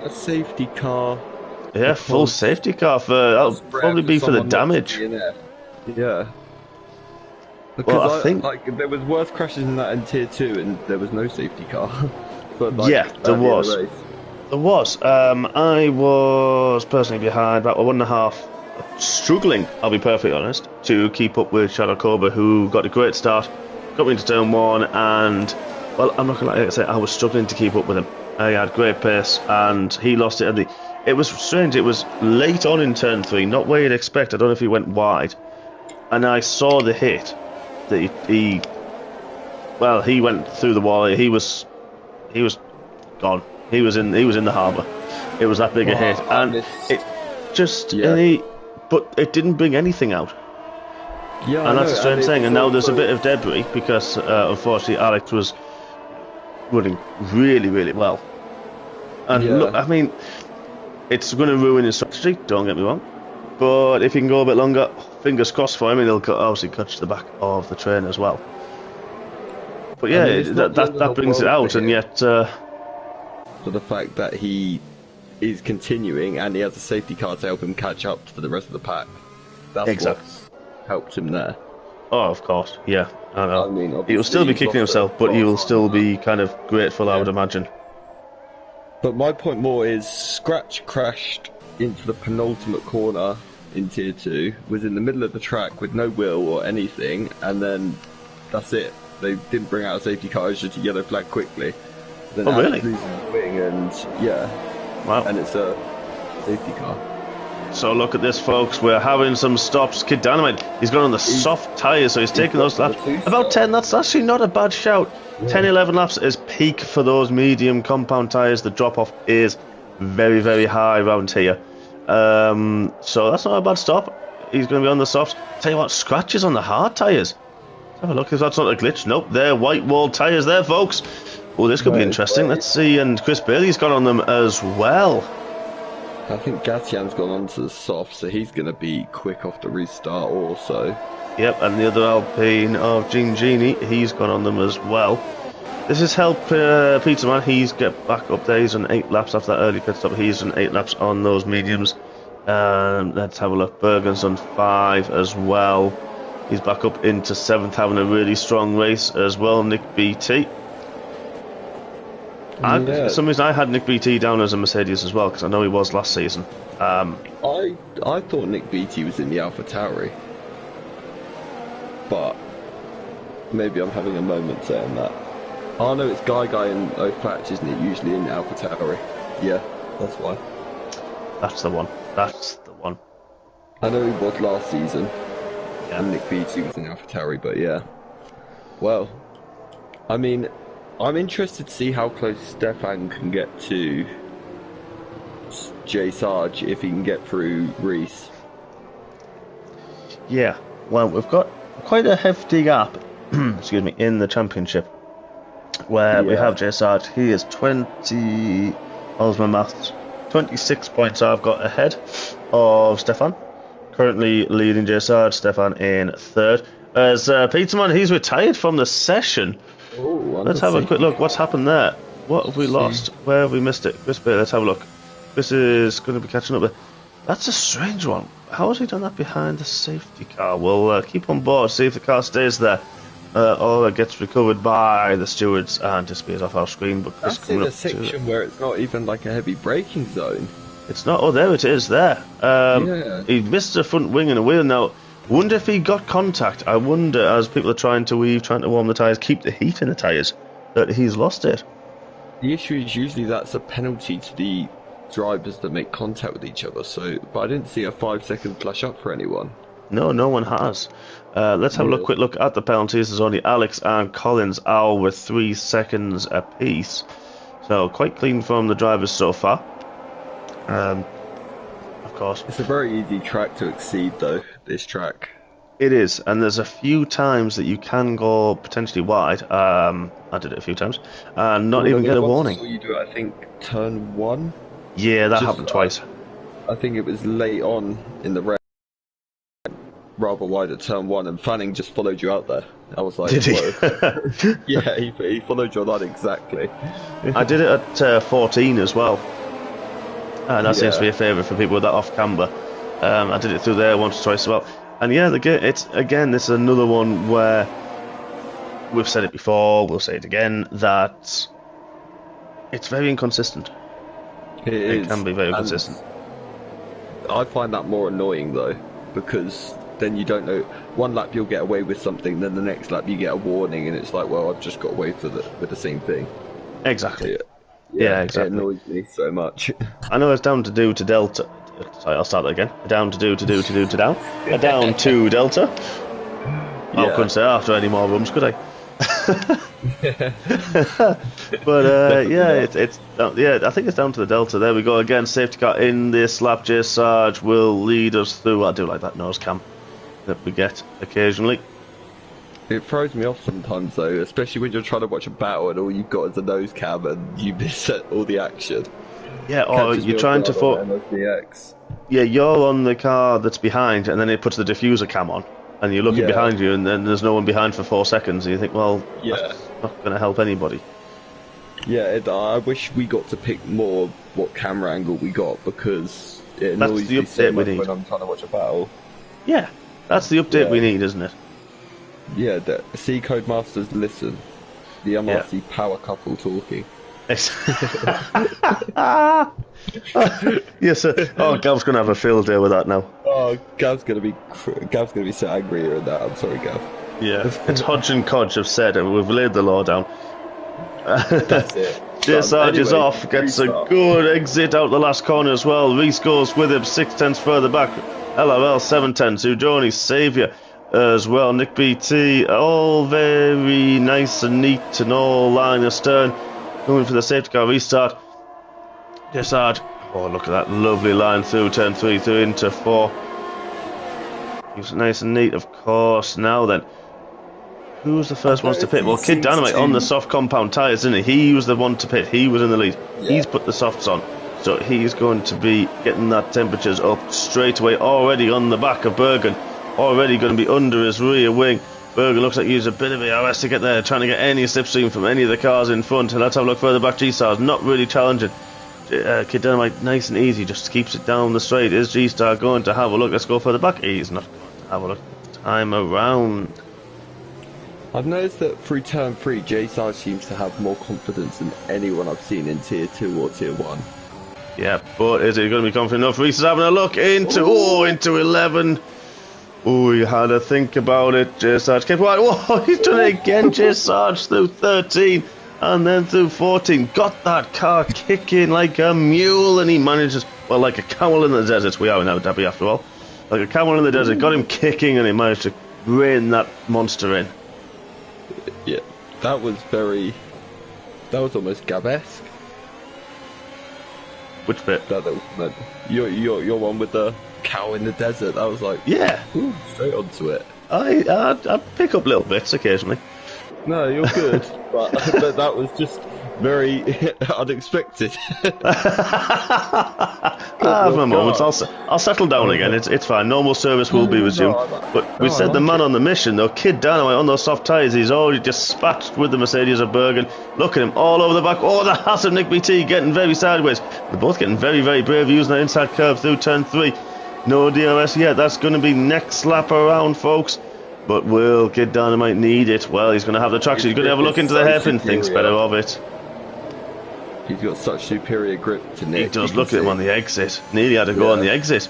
A safety car. Yeah, full safety car. That'll probably be for the damage. Yeah. Because well, I think... there was worse crashes than that in Tier 2 and there was no safety car. But yeah, there was. There was. I was personally behind about 1.5, struggling, I'll be perfectly honest, to keep up with Shadow Cobra, who got a great start, got me into turn 1, and, well, I'm not going to say I was struggling to keep up with him. He had great pace, and he lost it. And it was strange, it was late on in turn 3, not where you'd expect. I don't know if he went wide, and I saw the hit that he went through the wall. He was gone. He was in the harbour. It was that big a hit, and it just but it didn't bring anything out. Yeah, and that's a strange thing. And now there's a bit of debris because unfortunately Alex was running really, really well. And look, I mean, it's going to ruin his strategy. Don't get me wrong, but if he can go a bit longer, fingers crossed for him, and he'll obviously catch the back of the train as well. But yeah, that brings it out, and yet. For the fact that he is continuing and he has a safety car to help him catch up to the rest of the pack. That's what's helped him there. Oh, of course, yeah. I know. I mean, he will still be kicking himself, but he will still be kind of grateful, I would imagine. But my point more is Scratch crashed into the penultimate corner in Tier 2, was in the middle of the track with no wheel or anything, and then that's it. They didn't bring out a safety car, it was just a yellow flag quickly. Then really? Losing the wing and wow. And it's a safety car. So look at this, folks. We're having some stops. Kid Dynamite, he's gone on the soft tyres, so he's taking those laps. About 10, that's actually not a bad shout. 10, 11 laps is peak for those medium compound tyres. The drop-off is very, very high around here. So that's not a bad stop. He's going to be on the softs. Tell you what, scratches on the hard tyres. Let's have a look if that's not a glitch. Nope, they're white wall tyres there, folks. Oh, this could be interesting. Let's see. And Chris Bailey's gone on them as well. I think Gatian's gone onto the soft, so he's going to be quick off the restart also. Yep, and the other Alpine of Genie, he's gone on them as well. This has helped Peterman. He's get back up there. He's done 8 laps after that early pit stop. He's done 8 laps on those mediums. Let's have a look. Bergen's done 5 as well. He's back up into 7th, having a really strong race as well. Nick BT. For some reason, I had Nick BT down as a Mercedes as well, because I know he was last season. I thought Nick BT was in the AlphaTauri, but maybe I'm having a moment saying that. Oh no, it's Guy and O'Flatch, isn't it? Usually in the AlphaTauri. Yeah, that's why. That's the one. That's the one. I know he was last season, and Nick BT was in AlphaTauri, but yeah. Well, I mean, I'm interested to see how close Stefan can get to J Sarge if he can get through Reese. Yeah, well, we've got quite a hefty gap, excuse me, in the championship, where we have J Sarge. He is 20, how's my maths? 26 points I've got ahead of Stefan. Currently leading J Sarge, Stefan in 3rd. As Peterman, he's retired from the session. Ooh, let's have a quick look. What's happened there? What have we lost? Where have we missed it? This bit, let's have a look. This is going to be catching up there. That's a strange one. How has he done that behind the safety car? We'll keep on board, see if the car stays there. Or it gets recovered by the stewards and disappears off our screen. But that's in a section where it's not even like a heavy braking zone. It's not. Oh, there it is. There. He missed a front wing and a wheel. Now, wonder if he got contact. I wonder, as people are trying to weave, trying to warm the tyres, keep the heat in the tyres, that he's lost it. The issue is usually that's a penalty to the drivers that make contact with each other. So, but I didn't see a 5-second flash up for anyone. No, no one has. Let's have a quick look at the penalties. There's only Alex and Collins all with 3 seconds apiece. So quite clean from the drivers so far. Of course. It's a very easy track to exceed though, this track. It is, and there's a few times that you can go potentially wide. I did it a few times, and not even get a warning. You do it, I think, turn 1? Yeah, that happened twice. I think it was late on in the race. Rather wide at turn 1, and Fanning just followed you out there. I was like, did he? Yeah, he followed your line exactly. I did it at 14 as well, and that seems to be a favourite for people with that off camber. I did it through there once or twice as well, and yeah, it's again, this is another one where we've said it before, we'll say it again, that it's very inconsistent. It can be very inconsistent. I find that more annoying though, because then you don't know. One lap you'll get away with something, then the next lap you get a warning, and it's like, well, I've just got away with the same thing. Exactly. Yeah, exactly. It annoys me so much. I know it's down to do to delta. Sorry, I'll start that again. Down to do to do to do to down. Down to delta. I couldn't say after any more rooms, could I? But I think it's down to the delta. There we go again. Safety car in this lap. J Sarge will lead us through. I do like that nose cam that we get occasionally. It throws me off sometimes though, especially when you're trying to watch a battle and all you've got is a nose cam and you miss all the action. Yeah, or you're trying to yeah, you're on the car that's behind, and then it puts the diffuser cam on, and you're looking behind you, and then there's no one behind for 4 seconds, and you think, well, that's not going to help anybody. Yeah, I wish we got to pick more what camera angle we got, because it annoys me so much when I'm trying to watch a battle. Yeah, that's the update we need, isn't it? Yeah, the C Code Masters listen. The MRC power couple talking. Yes, sir. Oh, Gav's gonna have a field day with that now. Oh, Gav's gonna be so angry at that. I'm sorry, Gav. Yeah, it's Hodge and Codge have said it. We've laid the law down. That's it. J Sarge is off, gets a good exit out the last corner as well. Reese goes with him 6/10 further back. LRL 7/10. Sujoni Saviour as well. Nick BT, all very nice and neat and all line astern. Going for the safety car restart. J Sarge, oh look at that lovely line through turn 3 through into 4. Keeps it nice and neat, of course. Now then, who's the first ones to pit? Well, Kid Dynamite on the soft compound tyres, isn't he? He was the one to pit. He was in the lead. Yeah. He's put the softs on. So he's going to be getting that temperatures up straight away, already on the back of Bergen, already going to be under his rear wing. Bergen looks like he used a bit of ARS to get there, trying to get any slipstream from any of the cars in front. And let's have a look further back. G-Star's not really challenging. Kid Dynamite, nice and easy, just keeps it down the straight. Is G-Star going to have a look? Let's go further back. He's not going to have a look. Time around. I've noticed that through turn 3, J-Star seems to have more confidence than anyone I've seen in Tier 2 or Tier 1. Yeah, but is he going to be confident enough? Reese is having a look into 11. Oh, you had to think about it. J Sarge kept wide. Whoa, he's done it again. J Sarge through 13 and then through 14. Got that car kicking like a mule, and he manages, well, like a camel in the desert. We are in Abu Dhabi after all. Like a camel in the desert. Got him kicking, and he managed to rein that monster in. Yeah, that was almost Gab-esque. Which bit? Your one with the cow in the desert. That was like, yeah, ooh, straight onto it. I pick up little bits occasionally. No, you're good, but that was just very unexpected. I have my moments. I'll settle down again. It's fine. Normal service will be resumed. But we said the man on the mission, though, Kid Dynamite on those soft tyres, he's already dispatched with the Mercedes of Bergen. Look at him all over the back. Oh, the Haas of Nick BT getting very sideways. They're both getting very, very brave using that inside curve through turn 3. No DRS yet. That's going to be next lap around, folks. But will Kid Dynamite need it? Well, he's going to have the traction. He's going to have a look into the hairpin. Thinks better of it. He's got such superior grip to Nick. He does. Look at him on the exit. Nearly had to go on the exit.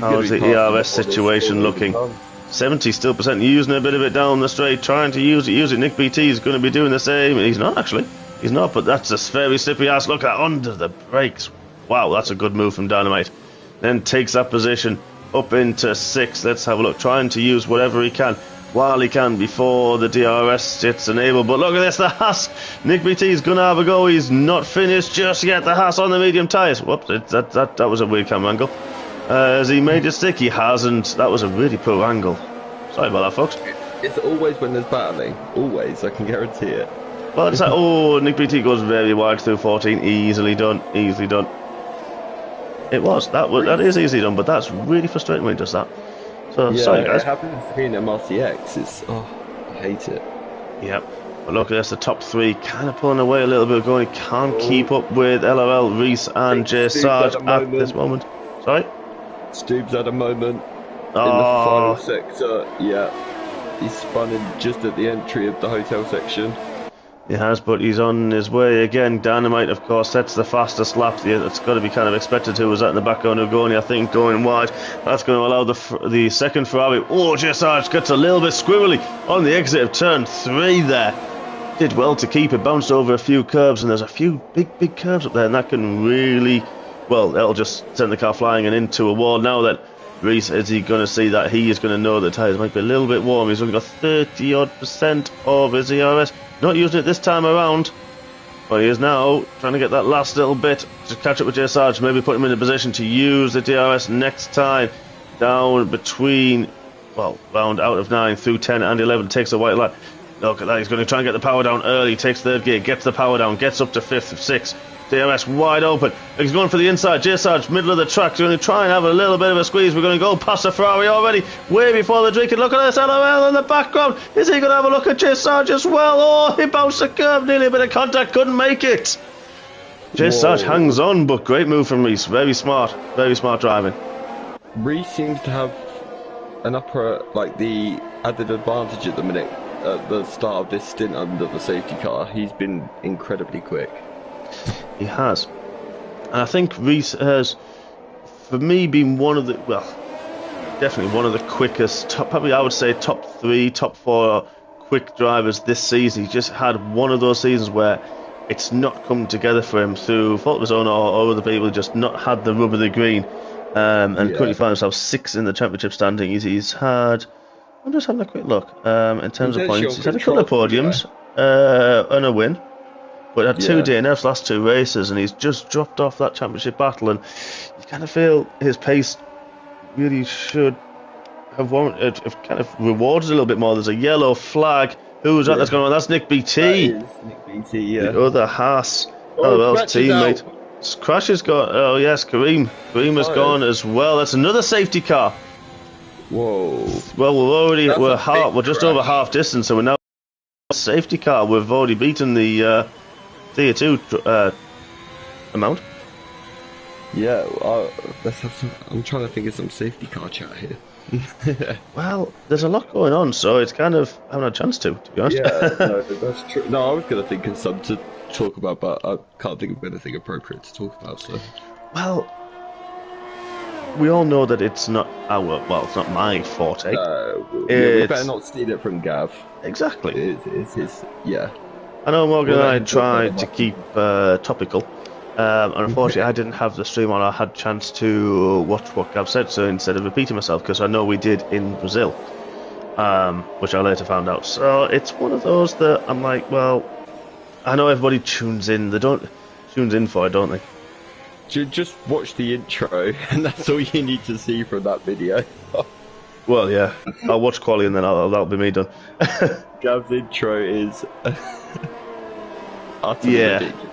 How's the ERS situation looking? 70% still using a bit of it down the straight, trying to use it. Nick BT is going to be doing the same. He's not actually. He's not, but that's a very slippery ass. Look at under the brakes. Wow, that's a good move from Dynamite. Then takes that position up into 6. Let's have a look. Trying to use whatever he can while he can before the DRS gets enabled. But look at this, the Haas. Nick BT's going to have a go. He's not finished just yet. The Haas on the medium tyres. Whoops, that was a weird camera angle. Has he made it stick? He hasn't. That was a really poor angle. Sorry about that, folks. It's always when there's battling. Always, I can guarantee it. Well, it's like, oh, Nick BT goes very wide through 14. Easily done. Easily done. It was. That is easily done, but that's really frustrating when he does that. So, yeah, sorry, guys. It happens to me in MRCX. I hate it. Yep. But look at this, the top 3 kind of pulling away a little bit, going. Can't keep up with LRL, Reese, and J Sarge at this moment. Sorry? Stubbs had a moment in the final sector. Yeah. He's spun in just at the entry of the hotel section. He has, but he's on his way again. Dynamite, of course, sets the fastest lap. It's got to be kind of expected. Who was that in the background? Ugoni, I think, going wide. That's going to allow the second Ferrari. Oh, Sarge gets a little bit squirrely on the exit of turn 3 there. Did well to keep it. Bounced over a few curves, and there's a few big curves up there, and that can really, well, that'll just send the car flying and into a wall. Now that Reese, is he going to see that? He is going to know the tyres might be a little bit warm. He's only got 30% of his ERS. Not using it this time around, but he is now trying to get that last little bit to catch up with J Sarge, maybe put him in a position to use the DRS next time. Down between, well, round out of 9 through 10 and 11, takes a white line. Look at that, he's going to try and get the power down early, takes 3rd gear, gets the power down, gets up to 5th, 6th. DRS wide open. He's going for the inside. J Sarge, middle of the track. He's going to try and have a little bit of a squeeze. We're going to go past the Ferrari already, way before the drink. And look at this LOL in the background. Is he going to have a look at J Sarge as well? Oh, he bounced the curve, nearly a bit of contact, couldn't make it. J Sarge hangs on, but great move from Reese. Very smart driving. Reese seems to have an upper, like the added advantage at the minute. At the start of this stint under the safety car, he's been incredibly quick. He has, and I think Reese has, for me, been one of the, well, definitely one of the quickest, probably I would say top 3, top 4 quick drivers this season. He just had one of those seasons where it's not come together for him through fault of his own or other people, just not had the rub of the green, and currently find himself 6th in the championship standing. He's had, I'm just having a quick look, in terms of points, he's had a couple of podiums, and a win. But had 2 DNFs last 2 races, and he's just dropped off that championship battle, and you kind of feel his pace really should have kind of rewarded a little bit more. There's a yellow flag. Who's that? That's going on? That's Nick BT. That is Nick BT, yeah. The other Haas LOL's Crash is teammate. out. Crash has got. Oh yes, Kareem. Kareem has gone as well. That's another safety car. Whoa. Well, we're just over half distance, so we're now safety car. We've already beaten the tier 2 amount. Yeah, let's have some. I'm trying to think of some safety car chat here. Well, there's a lot going on, so it's kind of I haven't had a chance to be honest. Yeah, no, that's true. No, I was going to think of some to talk about, but I can't think of anything appropriate to talk about. So, well, we all know that it's not it's not my forte. we better not steal it from Gav. Exactly. It's his. Yeah. I know Morgan and I tried to keep topical. And unfortunately, I didn't have the stream on. I had a chance to watch what Gav said, so instead of repeating myself, because I know we did in Brazil, which I later found out. So it's one of those that I'm like, well, I know everybody tunes in. They don't tunes in for it, don't they? Just watch the intro, and that's all you need to see from that video. Well, yeah, I'll watch quality, and then that'll be me done. Gav's intro is utterly ridiculous.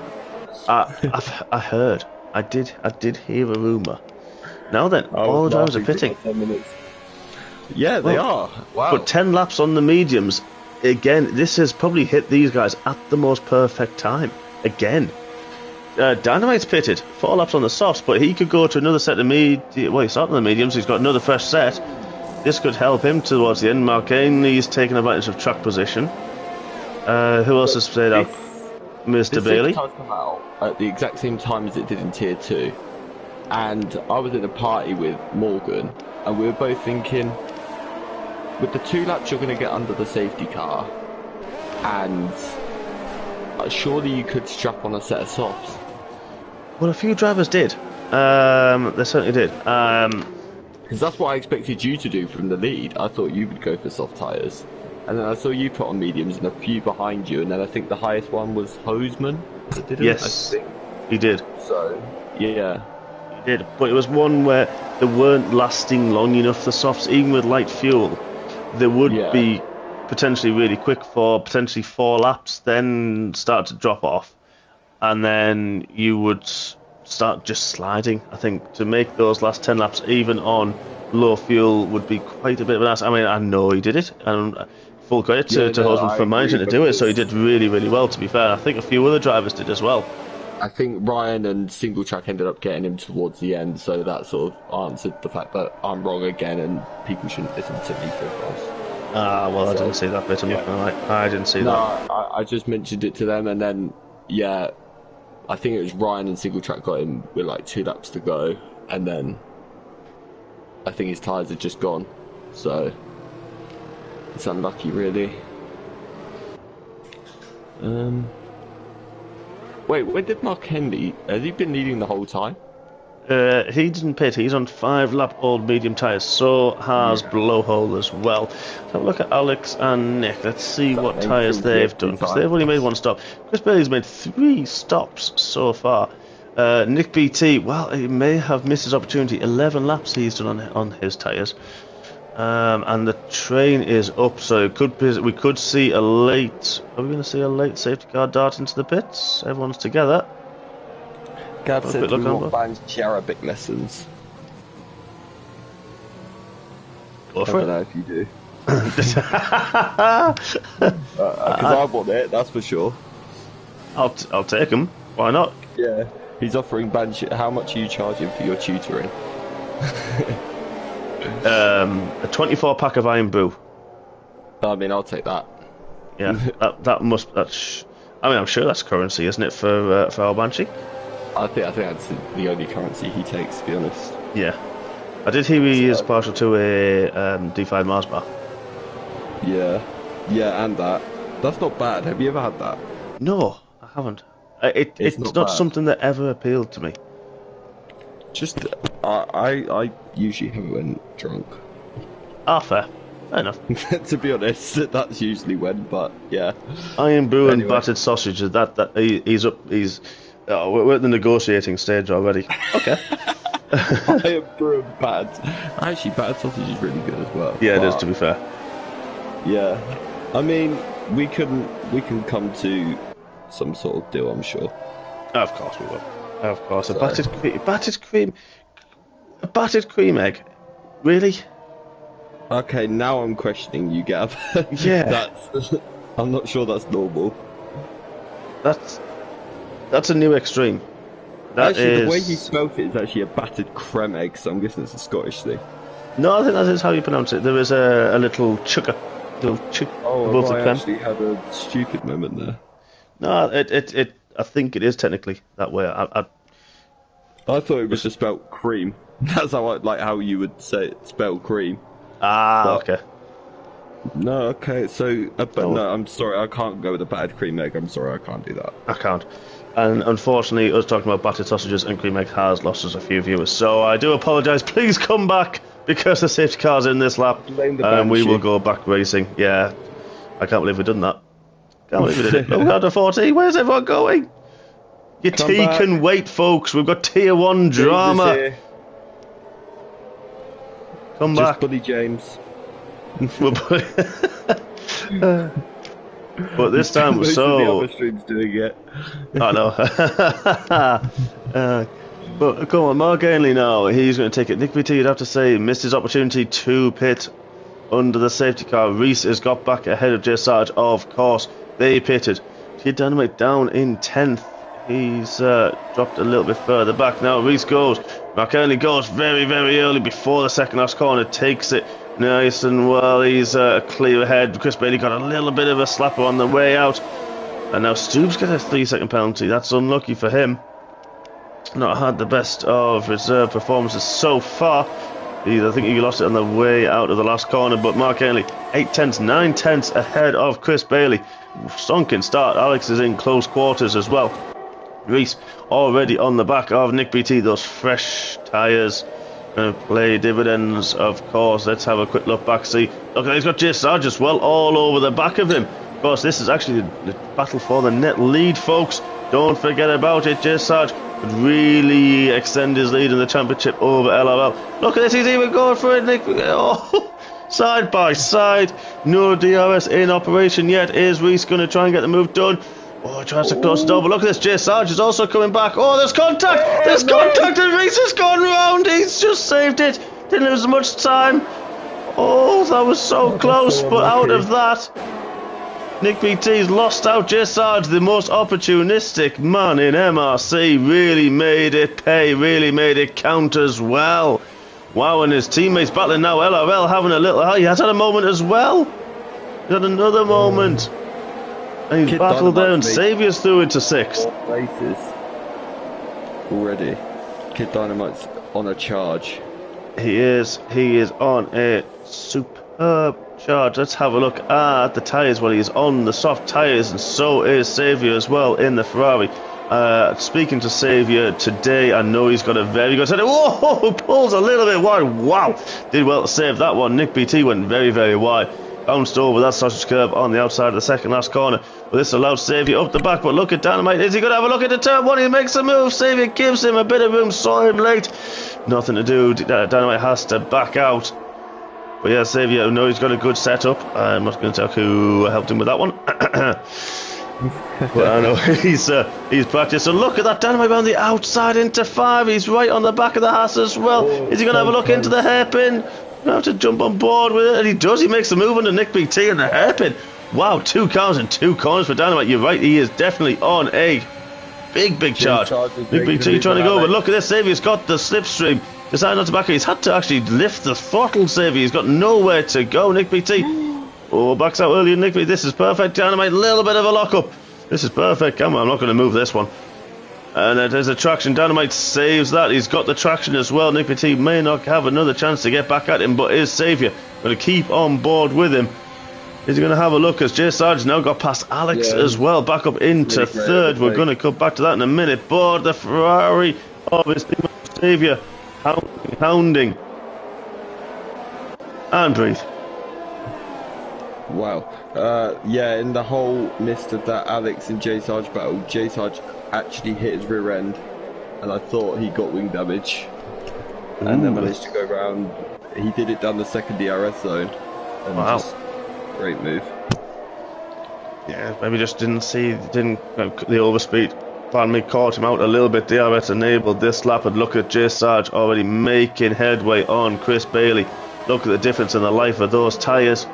I heard. I did hear a rumour. Now then, all the drivers are pitting. Yeah, they are. Wow. But 10 laps on the mediums. Again, this has probably hit these guys at the most perfect time. Again. Dynamite's pitted. 4 laps on the softs, but he could go to another set of well, he's starting on the mediums. He's got another fresh set. This could help him towards the end. He's taking advantage of track position. Who else has stayed out? Mr. Bailey. This come out at the exact same time as it did in Tier 2. And I was in a party with Morgan, and we were both thinking, with the 2 laps you're going to get under the safety car, and surely you could strap on a set of softs. Well, a few drivers did. They certainly did. Because that's what I expected you to do from the lead. I thought you would go for soft tyres. And then I saw you put on mediums and a few behind you, and then I think the highest one was Hoseman. Yes, he did. So, yeah. He did, but it was one where they weren't lasting long enough, the softs, even with light fuel. They would be potentially really quick for potentially 4 laps, then start to drop off. And then you would start just sliding. I think to make those last 10 laps, even on low fuel, would be quite a bit of an ass. I mean, I know he did it, and full credit to Hosman for managing to do it, so he did really, really well, to be fair. I think a few other drivers did as well. I think Ryan and Single Track ended up getting him towards the end, so that sort of answered the fact that I'm wrong again and people shouldn't listen to me for advice. Well, I didn't see that bit, I'm not gonna lie. I didn't see that. I just mentioned it to them, and then, I think it was Ryan and Single Track got him with like 2 laps to go, and then I think his tyres had just gone, so it's unlucky, really. Wait, where did Mark Henley? Has he been leading the whole time? He didn't pit. He's on 5-lap-old medium tyres. So has Blowhole as well. Have a look at Alex and Nick. Let's see what tyres they've done, because they've only made 1 stop. Chris Bailey's made 3 stops so far. Nick BT, well, he may have missed his opportunity. 11 laps he's done on his tyres. And the train is up, so we could see a late... Are we going to see a late safety car dart into the pits? Everyone's together. Gav said we want Banshee Arabic lessons. Go for it. I don't know if you do. Because I want it, that's for sure. I'll take them. Why not? Yeah. He's offering Banshee. How much are you charging for your tutoring? A 24 pack of Iron Brew. I mean, I'll take that. Yeah, that must. I mean, I'm sure that's currency, isn't it, for our Banshee? I think that's the only currency he takes, to be honest. Yeah, I did hear he is partial to a D5 Mars bar. Yeah, and that. That's not bad. Have you ever had that? No, I haven't. It's not something that ever appealed to me. Just, I usually have it when drunk. Fair enough. To be honest, that's usually when, but yeah. Iron Brew and battered sausage, he's up, we're at the negotiating stage already. Okay. Iron Brew and battered. Actually, battered sausage is really good as well. Yeah, it is, to be fair. Yeah. I mean, we can come to some sort of deal, I'm sure. Of course we will. Of course, a battered cream egg. Really? Okay, now I'm questioning you, Gav. Yeah. I'm not sure that's normal. That's a new extreme. The way you spelt it is actually a battered creme egg, so I'm guessing it's a Scottish thing. No, I think that is how you pronounce it. There is a little chucker. Oh, I actually had a stupid moment there. No, I think it is technically that way. I thought it was just spelt cream. That's how you would say it, spell cream. Okay. No, okay, so, no, I'm sorry, I can't go with a battered cream egg. I'm sorry, I can't do that. I can't. And unfortunately, us talking about battered sausages and cream egg has lost us a few viewers. So I do apologise. Please come back because the safety car's in this lap. And we will go back racing. Yeah. I can't believe we've done that. Can't believe we did it. Look at 14. Where's everyone going? Your tea can wait, folks. We've got tier 1 drama. Come back. Just Buddy James. But this time, Most of the other streams doing it. I know. But come on, Mark Ainley now. He's going to take it. Nick VT, you'd have to say, missed his opportunity to pit under the safety car. Reese has got back ahead of Jay Sarge. Of course, they pitted. Kid Dynamite down in 10th. He's dropped a little bit further back now. Reese goes. Mark Ainley goes very, very early before the second last corner. Takes it nice and well. He's clear ahead. Chris Bailey got a little bit of a slapper on the way out. And now Stoops gets a 3-second penalty. That's unlucky for him. Not had the best of reserve performances so far. I think he lost it on the way out of the last corner. But Mark Ainley, 8 tenths, 9 tenths ahead of Chris Bailey. Stonking start. Alex is in close quarters as well. Reese already on the back of Nick BT. Those fresh tyres play dividends, of course. Let's have a quick look back. See, look, he's got Jay Sarge as well all over the back of him. Of course, this is actually the battle for the net lead, folks. Don't forget about it. Jay Sarge could really extend his lead in the championship over LRL. Look at this, he's even going for it, Nick. Oh, side by side. No DRS in operation yet. Is Reese going to try and get the move done? Oh, he tries to close the door, but look at this. Jay Sarge is also coming back. Oh, there's contact! There's contact, and Reese has gone round. He's just saved it. Didn't lose much time. Oh, that was so close, but out of that, Nick BT's lost out. Jay Sarge, the most opportunistic man in MRC, really made it pay, really made it count as well. Wow, and his teammates battling now. LRL having a little... He has had a moment as well. He had another moment. And he's battled there, and Saviour's through into 6th. Places already. Kid Dynamite's on a charge. He is on a superb charge. Let's have a look at the tyres. Well, he's on the soft tyres, and so is Saviour as well in the Ferrari. Speaking to Saviour today, I know he's got a very good set. Whoa, pulls a little bit wide. Wow, did well to save that one. Nick BT went very, very wide. Bounced over that sausage curve on the outside of the second last corner. But this allows Saviour up the back. But look at Dynamite. Is he going to have a look at the turn 1? He makes a move. Saviour gives him a bit of room. Saw him late. Nothing to do. Dynamite has to back out. But yeah, Saviour, no, he's got a good setup. I'm not going to tell who helped him with that one. But I know he's practiced. So look at that. Dynamite on the outside into 5. He's right on the back of the Haas as well. Is he going to have a look into the hairpin? Have to jump on board with it, and he does. He makes the move under Nick BT in the hairpin. Wow, 2 cars and 2 corners for Dynamite. You're right, he is definitely on a big charge. Nick BT trying to go, but look at this. Saviour's got the slipstream. Decided not to back. He's had to actually lift the throttle. Saviour, he's got nowhere to go. Nick BT, backs out earlier. Nick BT, this is perfect. Dynamite, a little bit of a lockup. This is perfect. Come on, I'm not going to move this one. And there's a traction. Dynamite saves that. He's got the traction as well. Nick BT may not have another chance to get back at him, but is Saviour going to keep on board with him? Is he going to have a look as Jay Sarge now got past Alex as well, back up into really 3rd. We're going to come back to that in a minute. But the Ferrari of his team, Saviour, hounding. And breathe. Wow. In the whole midst of that Alex and Jay Sarge battle, Jay Sarge actually hit his rear end, and I thought he got wing damage. And then managed to go around. He did it down the second DRS zone. And wow. Great move. Yeah, maybe just didn't the overspeed. pardon me, caught him out a little bit. DRS enabled this lap, and look at J Sarge already making headway on Chris Bailey. Look at the difference in the life of those tyres.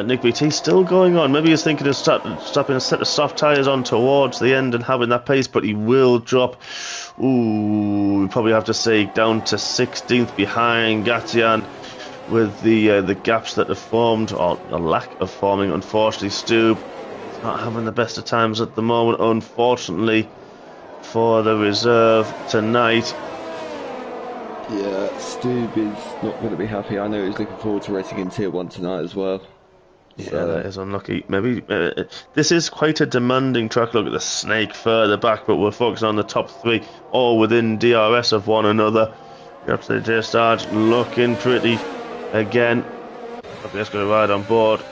Nick BT still going on. Maybe he's thinking of stopping a set of soft tyres on towards the end and having that pace, but he will drop. Ooh, we probably have to say down to 16th behind Gatian with the gaps that have formed, or the lack of forming. Unfortunately, Stu not having the best of times at the moment, unfortunately, for the reserve tonight. Yeah, Stube is not going to be happy. I know he's looking forward to racing in Tier 1 tonight as well. Yeah, that is unlucky. Maybe this is quite a demanding track. Look at the snake further back, but we're focusing on the top three, all within DRS of one another. You have to say J Sarge looking pretty again. Okay, let's go right on board.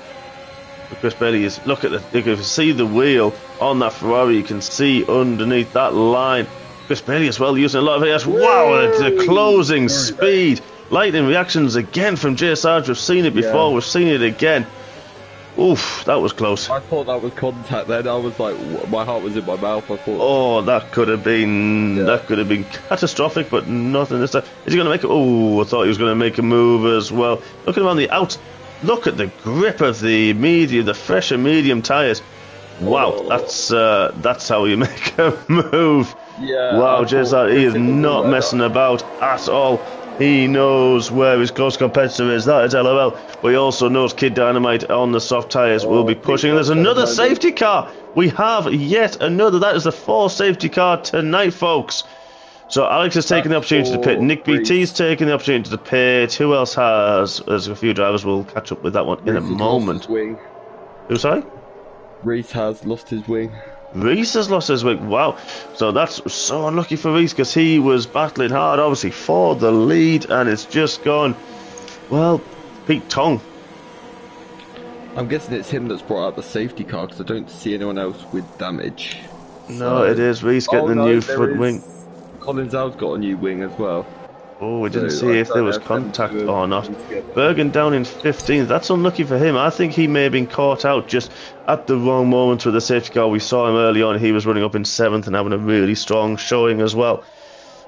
But Chris Bailey is, look at you can see the wheel on that Ferrari. You can see underneath that line. Chris Bailey as well using a lot of AS. Wow, the closing speed. Lightning reactions again from J Sarge. We've seen it before. We've seen it again. Oof, that was close. I thought that was contact then. I was like, my heart was in my mouth. I thought, oh, that could have been catastrophic, but nothing this time. Is he going to make it? Oh, I thought he was going to make a move as well. Look at him on the out. Look at the grip of the medium, the fresher medium tyres. Wow, that's how you make a move. Yeah. Wow, Jason, he is not messing about at all. He knows where his close competitor is. That is LOL. But he also knows Kid Dynamite on the soft tyres will be pushing. There's another safety car. We have yet another. That is the fourth safety car tonight, folks. So Alex is taking the opportunity to pit. Nick BT's taking the opportunity to pit. Who else has? There's a few drivers. We'll catch up with that one in a moment. Who, sorry? Reese has lost his wing. Reese has lost his wing. Wow. So that's so unlucky for Reese because he was battling hard, obviously, for the lead, and it's just gone, well, Pete Tong. I'm guessing it's him that's brought out the safety car because I don't see anyone else with damage. No, it is Reese getting the new front wing. Collins Al's got a new wing as well. Oh, we didn't see if there was contact or not. Bergen down in 15th. That's unlucky for him. I think he may have been caught out just at the wrong moment with the safety car. We saw him early on. He was running up in 7th and having a really strong showing as well.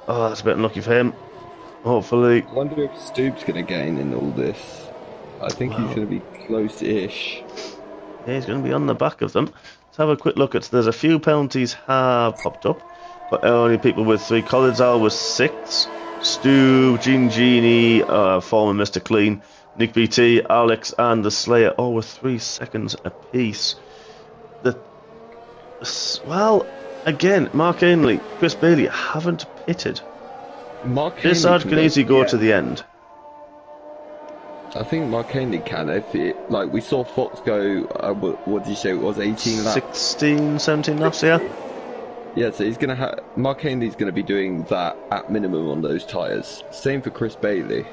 Oh, that's a bit unlucky for him. Hopefully. I wonder if Stoop's going to gain in all this. I think he's going to be close-ish. Yeah, he's going to be on the back of them. Let's have a quick look at. There's a few penalties have popped up, but only people with 3. Collins Al was 6. Stu, Genie, former Mr. Clean, Nick BT, Alex, and the Slayer, all with 3 seconds apiece. Well, again, Mark Ainley, Chris Bailey haven't pitted. This Sarge can easily go to the end. I think Mark Ainley can. If it, like we saw Fox go, what did you say? It was 18 laps. 16, 17 laps, yeah. Yeah, so he's gonna have Mark Haney's gonna be doing that at minimum on those tyres. Same for Chris Bailey.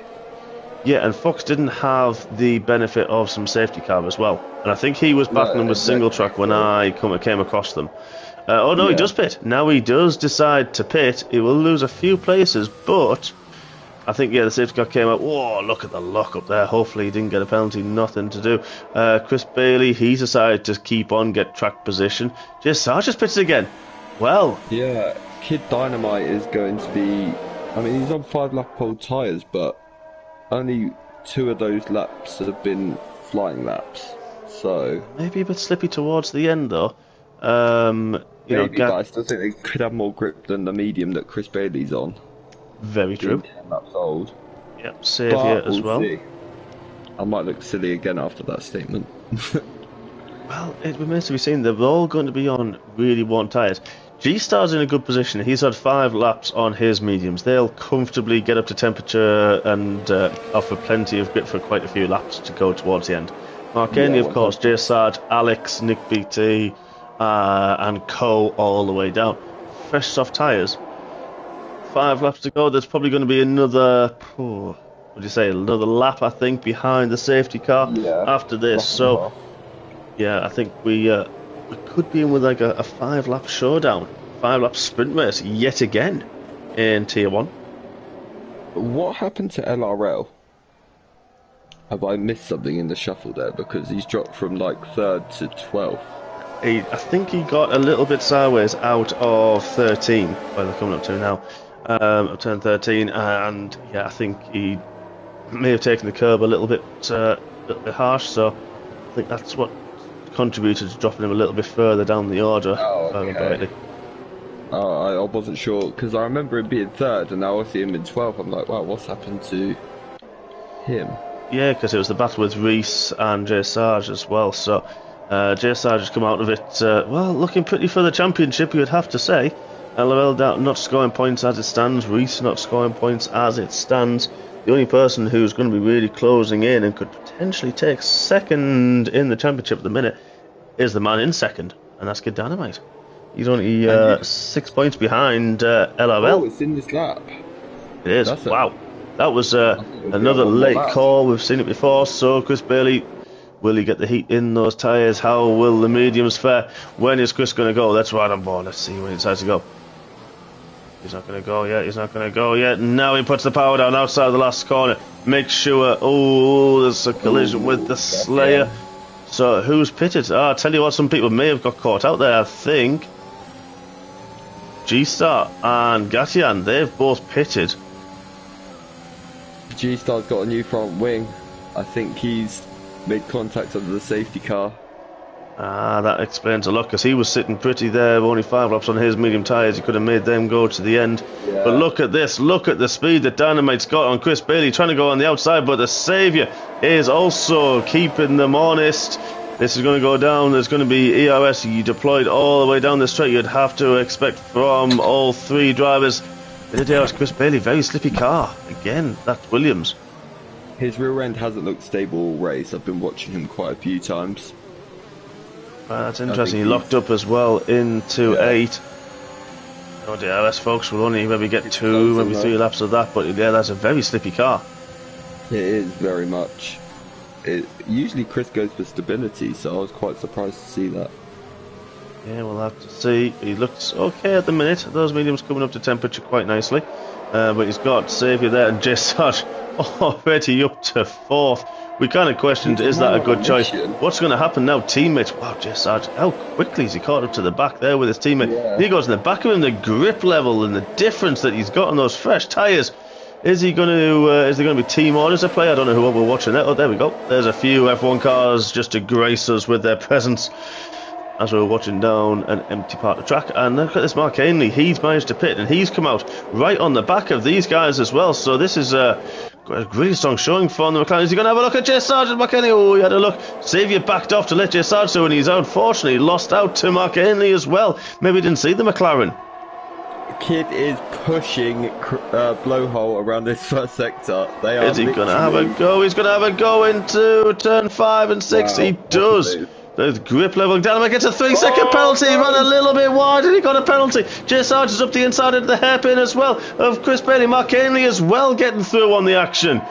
Yeah, and Fox didn't have the benefit of some safety car as well, and I think he was battling with single track when I came across them. Oh no, he does pit. Now he does decide to pit. He will lose a few places, but I think the safety car came out. Whoa, look at the lock up there. Hopefully he didn't get a penalty. Nothing to do. Chris Bailey, he decided to keep on, get track position. Just Sarge just pitted again. Well, yeah, Kid Dynamite is going to be. I mean, he's on 5-lap old tyres, but only 2 of those laps have been flying laps. So maybe a bit slippy towards the end, though. Maybe, but I still think they could have more grip than the medium that Chris Bailey's on. Very true. 10 laps old. Yep, Saviour as well. See. I might look silly again after that statement. Well, it remains to be seen. They're all going to be on really worn tyres. G-Star's in a good position. He's had 5 laps on his mediums. They'll comfortably get up to temperature and offer plenty of grip for quite a few laps to go towards the end. Mark Haney, of course, J Sarge, Alex, Nick BT, and Co all the way down. Fresh soft tyres. 5 laps to go. There's probably going to be another, another lap, I think, behind the safety car after this. So, yeah, I think we could be in with like a 5-lap showdown, 5-lap sprint race yet again in Tier 1. What happened to LRL? Have I missed something in the shuffle there? Because he's dropped from like 3rd to 12th. I think he got a little bit sideways out of 13, where they're coming up to now, of turn 13, and yeah, I think he may have taken the curb a little bit harsh, so I think that's what contributed to dropping him a little bit further down the order. Oh, okay. I wasn't sure, because I remember him being third, and now I see him in 12th. I'm like, wow, what's happened to him? Yeah, because it was the battle with Reese and Jay Sarge as well, so Jay Sarge has come out of it, well, looking pretty for the championship, you would have to say. LOL not scoring points as it stands, Reese not scoring points as it stands. The only person who's going to be really closing in and could potentially take second in the championship at the minute is the man in second, and that's Kid Dynamite. He's only 6 points behind LOL. Oh, it's in this lap. It is. Wow. That was another late call. We've seen it before. So Chris Bailey, will he get the heat in those tyres? How will the mediums fare? When is Chris going to go? That's right on board. Let's see when he decides to go. He's not going to go yet. He's not going to go yet. Now he puts the power down outside of the last corner. Make sure. Oh, there's a collision with the Slayer. So who's pitted? I'll tell you what, some people may have got caught out there. I think G-Star and Gatian, they've both pitted. G-Star's got a new front wing. I think he's made contact under the safety car. That explains a lot, because he was sitting pretty there, only 5 laps on his medium tyres. He could have made them go to the end. Yeah. But look at this, look at the speed that Dynamite's got on Chris Bailey, trying to go on the outside, but the Saviour is also keeping them honest. This is going to go down. There's going to be ERS deployed all the way down the straight. You'd have to expect from all 3 drivers. ERS Chris Bailey, very slippy car. Again, that's Williams. His rear end hasn't looked stable all race. I've been watching him quite a few times. That's interesting. He locked up as well into 8. Oh, DRS folks will only maybe get 2, maybe 3 laps of that, but yeah, that's a very slippy car. It is very much. Usually Chris goes for stability, so I was quite surprised to see that. Yeah, we'll have to see. He looks okay at the minute. Those mediums coming up to temperature quite nicely. But he's got Saviour there, and Jay Sarge already up to 4th. We kind of questioned, is that a good choice? What's going to happen now? Teammates, wow, Jay Sarge, how quickly has he caught up to the back there with his teammate? Yeah. He goes in the back of him, the grip level and the difference that he's got on those fresh tyres. Is there going to be team orders to play? I don't know who we're watching there. Oh, there we go. There's a few F1 cars just to grace us with their presence as we're watching down an empty part of the track. And look at this Mark Ainley. He's managed to pit, and he's come out right on the back of these guys as well. So this is a really strong showing from the McLaren. Is he going to have a look at Jay Sarge and Mark Ainley? Oh, he had a look. Saviour backed off to let Jay Sarge do, and he's unfortunately lost out to Mark Ainley as well. Maybe he didn't see the McLaren. Kid is pushing blowhole around this first sector. They are. Is he going to have a go? He's going to have a go into turn 5 and 6. Wow, he does. The grip level. Dynamite gets a 3-second penalty. He ran a little bit wide and he got a penalty. Jay Sarge is up the inside of the hairpin as well of Chris Bailey. Mark Ainley as well getting through on the action.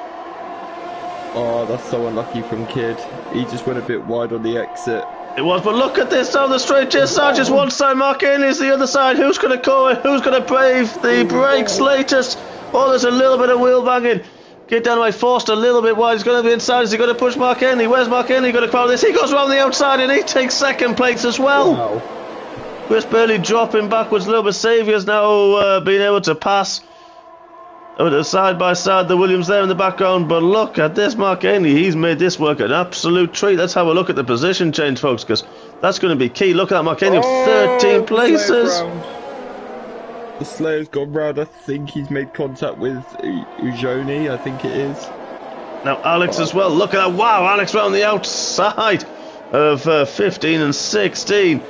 Oh, that's so unlucky from Kid. He just went a bit wide on the exit. It was, but look at this down the straight. Jay Sarge is one side, Mark Ainley is the other side. Who's going to go? Who's going to brave the brakes latest? Oh, there's a little bit of wheel banging. Get Dynamite forced a little bit wide. He's going to be inside. Is he going to push Mark Ainley? Where's Mark Ainley going to crowd this? He goes around the outside and he takes second place as well. Wow. Chris Bailey dropping backwards a little bit. Saviour's now being able to pass. Side by side, the Williams there in the background. But look at this Mark Ainley. He's made this work an absolute treat. Let's have a look at the position change, folks, because that's going to be key. Look at that Mark Ainley, 13 places. The Slayer's gone round. I think he's made contact with Ujoni, I think it is. Now Alex as well. Look at that. Wow, Alex round the outside of 15 and 16.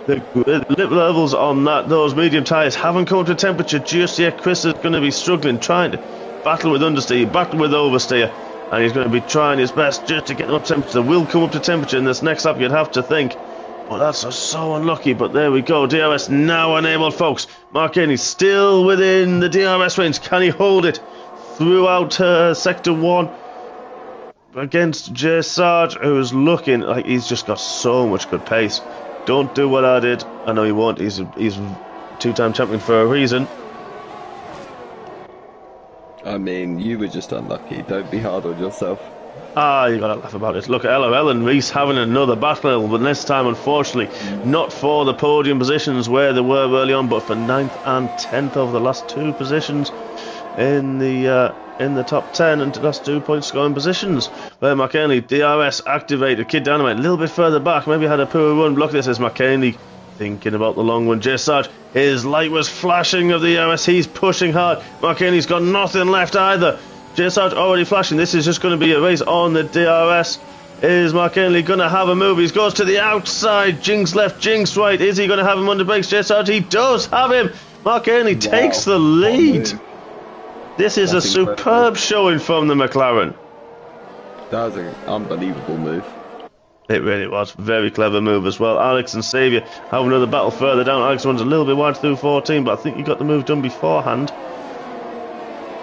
The lip levels on those medium tyres haven't come to temperature just yet. Chris is going to be struggling, trying to battle with understeer, battle with oversteer. And he's going to be trying his best just to get them up to temperature. They will come up to temperature in this next lap, you'd have to think. But that's so unlucky, but there we go. DRS now enabled, folks. Mark Ainley still within the DRS range. Can he hold it throughout Sector 1 against Jay Sarge, who's looking like he's just got so much good pace. Don't do what I did. I know he won't. He's two-time champion for a reason. I mean, you were just unlucky. Don't be hard on yourself. You gotta laugh about it. Look at LOL and Reese having another battle, but this time, unfortunately, not for the podium positions where they were early on, but for 9th and 10th over the last 2 positions in the top 10 and last 2 point scoring positions. Where McKinley, DRS activated, Kid Dynamite a little bit further back, maybe had a poor run. Look at this, is McKinley thinking about the long one. J Sarge, his light was flashing of the DRS, he's pushing hard. McKinley's got nothing left either. J Sarge already flashing. This is just going to be a race on the DRS. Is McKinley going to have a move? He goes to the outside. Jinx left, Jinx right. Is he going to have him under brakes? J Sarge, he does have him. McKinley takes the lead. This is a superb showing from the McLaren. That was an unbelievable move. It really was. Very clever move as well. Alex and Xavier have another battle further down. Alex runs a little bit wide through 14, but I think you got the move done beforehand.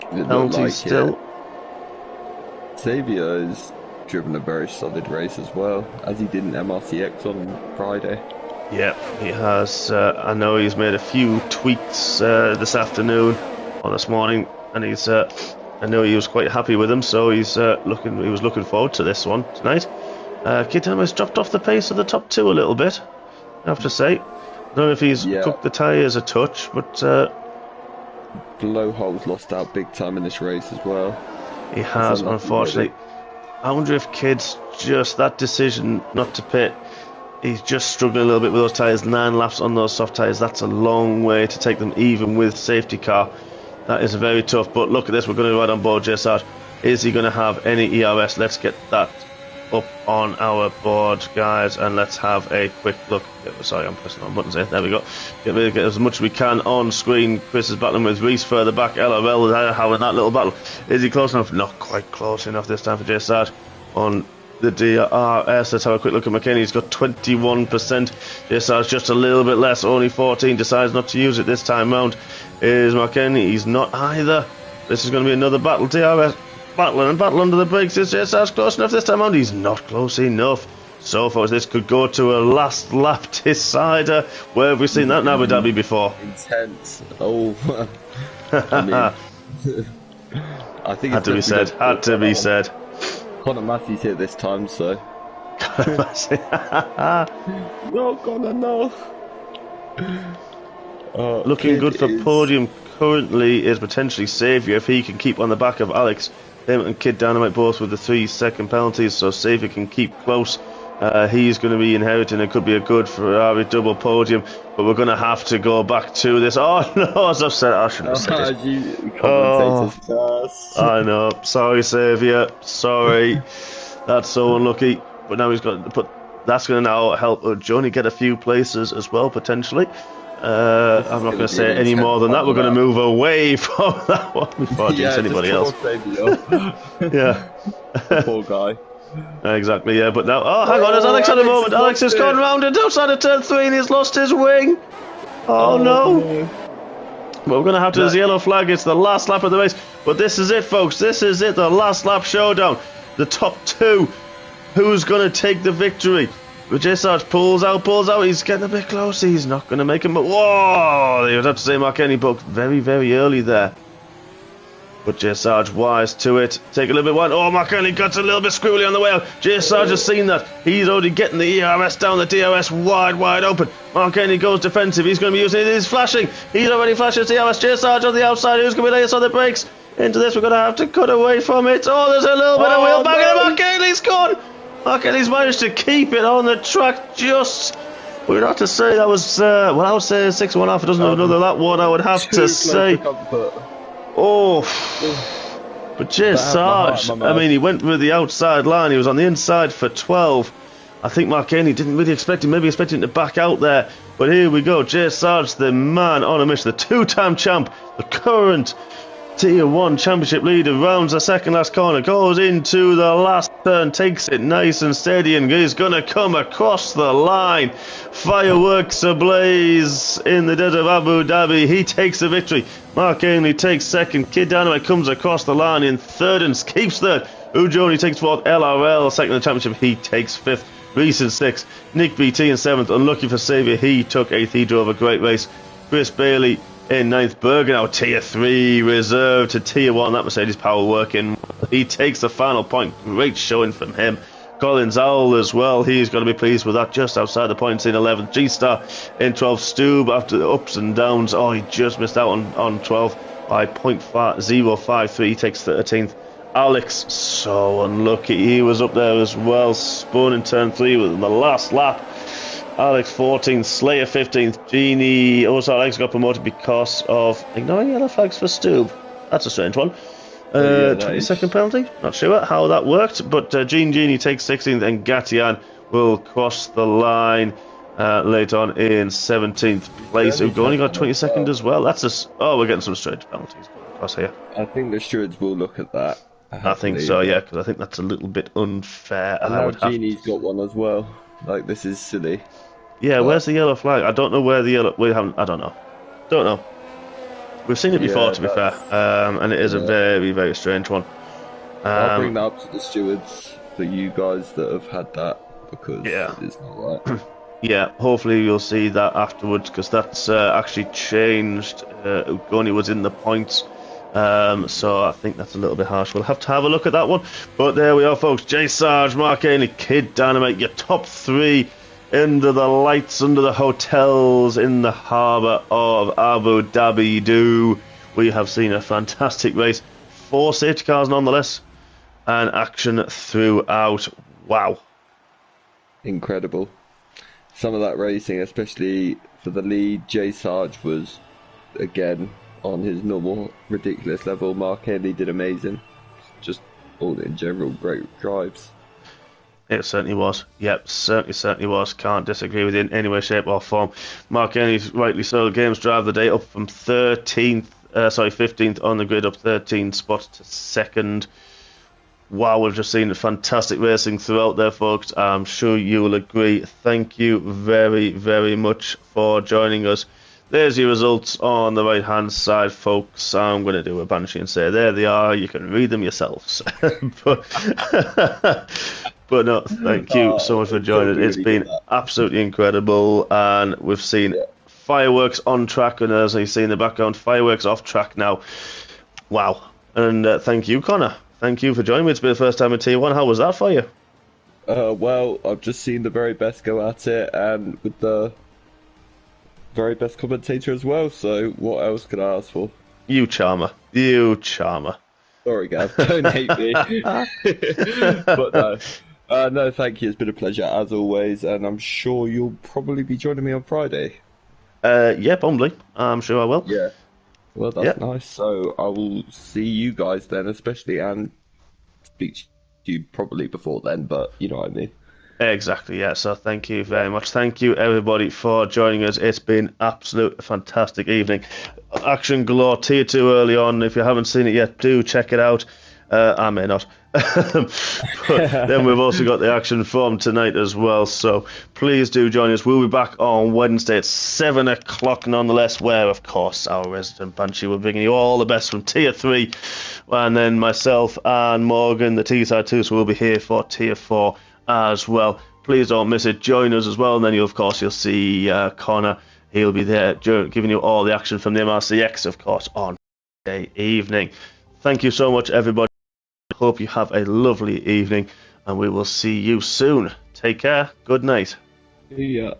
Penalty still. Xavier has driven a very solid race as well, as he did in MRCX on Friday. Yeah, he has. I know he's made a few tweaks this afternoon or this morning, and he's. I know he was quite happy with them, so he's He was looking forward to this one tonight. Kid has dropped off the pace of the top 2 a little bit, I have to say. I don't know if he's cooked the tyres a touch, but. Blowhole's lost out big time in this race as well. He has, unfortunately. I wonder if Kid's just that decision not to pit. He's just struggling a little bit with those tyres. 9 laps on those soft tyres. That's a long way to take them, even with safety car. That is very tough. But look at this. We're going to ride on board JSR. Is he going to have any ERS? Let's get that up on our board, guys, and let's have a quick look. Sorry, I'm pressing on buttons here. There we go. Get as much as we can on screen. Chris is battling with Reese further back. LRL is having that little battle. Is he close enough? Not quite close enough this time for J Sarge on the DRS. Let's have a quick look at McKinney. He's got 21%. J Sarge just a little bit less, only 14. Decides not to use it this time round. Is McKinney? He's not either. This is going to be another battle. DRS. Battle under the brakes. Is J Sarge close enough this time round? He's not close enough. So far, this could go to a last lap decider. Where have we seen that in Abu Dhabi before? Intense. Oh, I mean, I think had to be said. Had to be said. Conor Massey's here this time, so. Not gonna know. Looking good for podium currently is potentially Xavier if he can keep on the back of Alex. Him and Kid Dynamite both with the 3-second penalties, so Xavier can keep close. He's going to be inheriting. It could be a good Ferrari double podium, but we're going to have to go back to this. Oh no, as I've said, I shouldn't have said it. I know. Sorry, Xavier. Sorry. That's so unlucky. But now he's got. But that's going to now help Johnny get a few places as well potentially. I'm not going to say any more than that. We're going to move away from that one before I jinx anybody else. Yeah. Poor guy. Exactly, yeah. But now, hang on, there's Alex at the moment. Alex has gone round and outside of turn 3 and he's lost his wing. Oh no. Well, we're going to have to, there's a yellow flag. It's the last lap of the race. But this is it, folks. This is it, the last lap showdown. The top 2. Who's going to take the victory? But J Sarge pulls out, he's getting a bit close, he's not going to make him, but whoa, you would have to say Mark Kenny booked very, very early there. But J Sarge wise to it, take a little bit wide, Mark Kenny got a little bit squirrely on the way out. J Sarge has seen that, he's already getting the ERS down, the DRS wide open. Mark Kenny goes defensive, he's going to be using it, he's flashing, he's already flashed his DRS. J Sarge on the outside, who's going to be latest on the brakes? Into this, we're going to have to cut away from it. There's a little bit of wheel back, and Mark Kenny's gone. He's managed to keep it on the track just. We'd have to say that was, I would say 6.5. It doesn't have another that one, I would have to say. But J Sarge, I mean, he went with the outside line. He was on the inside for 12. I think Mark Haney didn't really expect him, maybe expecting him to back out there. But here we go. J Sarge, the man on a mission, the 2-time champ, the current Tier 1 championship leader, rounds the second last corner, goes into the last turn, takes it nice and steady, and is going to come across the line. Fireworks ablaze in the dead of Abu Dhabi. He takes the victory. Mark Ainley takes second. Kid Dynamite comes across the line in third and keeps third. Ujoni takes fourth. LRL second in the championship. He takes fifth. Reese in sixth. Nick BT in seventh. Unlucky for Xavier. He took eighth. He drove a great race. Chris Bailey in ninth. Bergen, our Tier 3 reserved to Tier 1. That Mercedes power working he takes the final point. Great showing from him. Collins Owl as well, he's going to be pleased with that, just outside the points in 11th. G-Star in 12th. Stoob, after the ups and downs, he just missed out on 12 by 0.053. He takes 13th. Alex, so unlucky, he was up there as well, spun in turn 3 with the last lap. Alex 14th, Slayer 15th, Genie. Also, Alex got promoted because of ignoring yellow flags for Stoob. That's a strange one. 20-second penalty. Not sure how that worked, but Genie takes 16th, and Gatian will cross the line later on in 17th place. Who only got 22nd as well. That's we're getting some strange penalties across here. I think the stewards will look at that. I think so, yeah, because I think that's a little bit unfair. And now Genie's got one as well. Like, this is silly. Yeah, where's the yellow flag? I don't know where the yellow... I don't know. We've seen it before, to be fair, and it is a very, very strange one. I'll bring that up to the stewards for you guys that have had that, because it's not right. Yeah, hopefully you'll see that afterwards, because that's actually changed. Ugoni was in the points, so I think that's a little bit harsh. We'll have to have a look at that one. But there we are, folks. J Sarge, Mark Ainley, Kid Dynamite, your top 3 under the lights, under the hotels in the harbour of Abu Dhabi. We have seen a fantastic race. 4 safety cars nonetheless, and action throughout. Wow. Incredible. Some of that racing, especially for the lead, J Sarge was, again, on his normal, ridiculous level. Mark Haley did amazing. Just all in general, great drives. It certainly was. Yep, certainly was. Can't disagree with it in any way, shape or form. Mark Henry, rightly so, games drive the day, up from 15th on the grid, up 13 spots to 2nd. Wow, we've just seen fantastic racing throughout there, folks. I'm sure you will agree. Thank you very, very much for joining us. There's your results on the right hand side, folks. I'm going to do a banshee and say there they are. You can read them yourselves. But no, thank you so much for joining. It's been absolutely incredible, and we've seen fireworks on track, and as you see in the background, fireworks off track now. Wow. And thank you, Connor. Thank you for joining me. It's been the first time in T1. How was that for you? Well, I've just seen the very best go at it, and with the very best commentator as well, so what else could I ask for? You charmer. You charmer. Sorry, Gav. Don't hate me. But no. No, thank you. It's been a pleasure as always, and I'm sure you'll probably be joining me on Friday. Yeah, probably. I'm sure I will. Yeah. Well, that's nice. So I will see you guys then, especially, and speak to you probably before then, but you know what I mean. Exactly, yeah. So thank you very much. Thank you, everybody, for joining us. It's been absolute fantastic evening. Action galore, tier 2 early on. If you haven't seen it yet, do check it out. I may not. But then we've also got the action from tonight as well, so please do join us. We'll be back on Wednesday at 7 o'clock nonetheless, where of course our resident Banshee will bring you all the best from tier 3, and then myself and Morgan, the T-side too, so we'll be here for tier 4 as well. Please don't miss it. Join us as well, and then you'll see Connor. He'll be there giving you all the action from the MRCX, of course, on Friday evening. Thank you so much, everybody. Hope you have a lovely evening, and we will see you soon. Take care. Good night. See ya.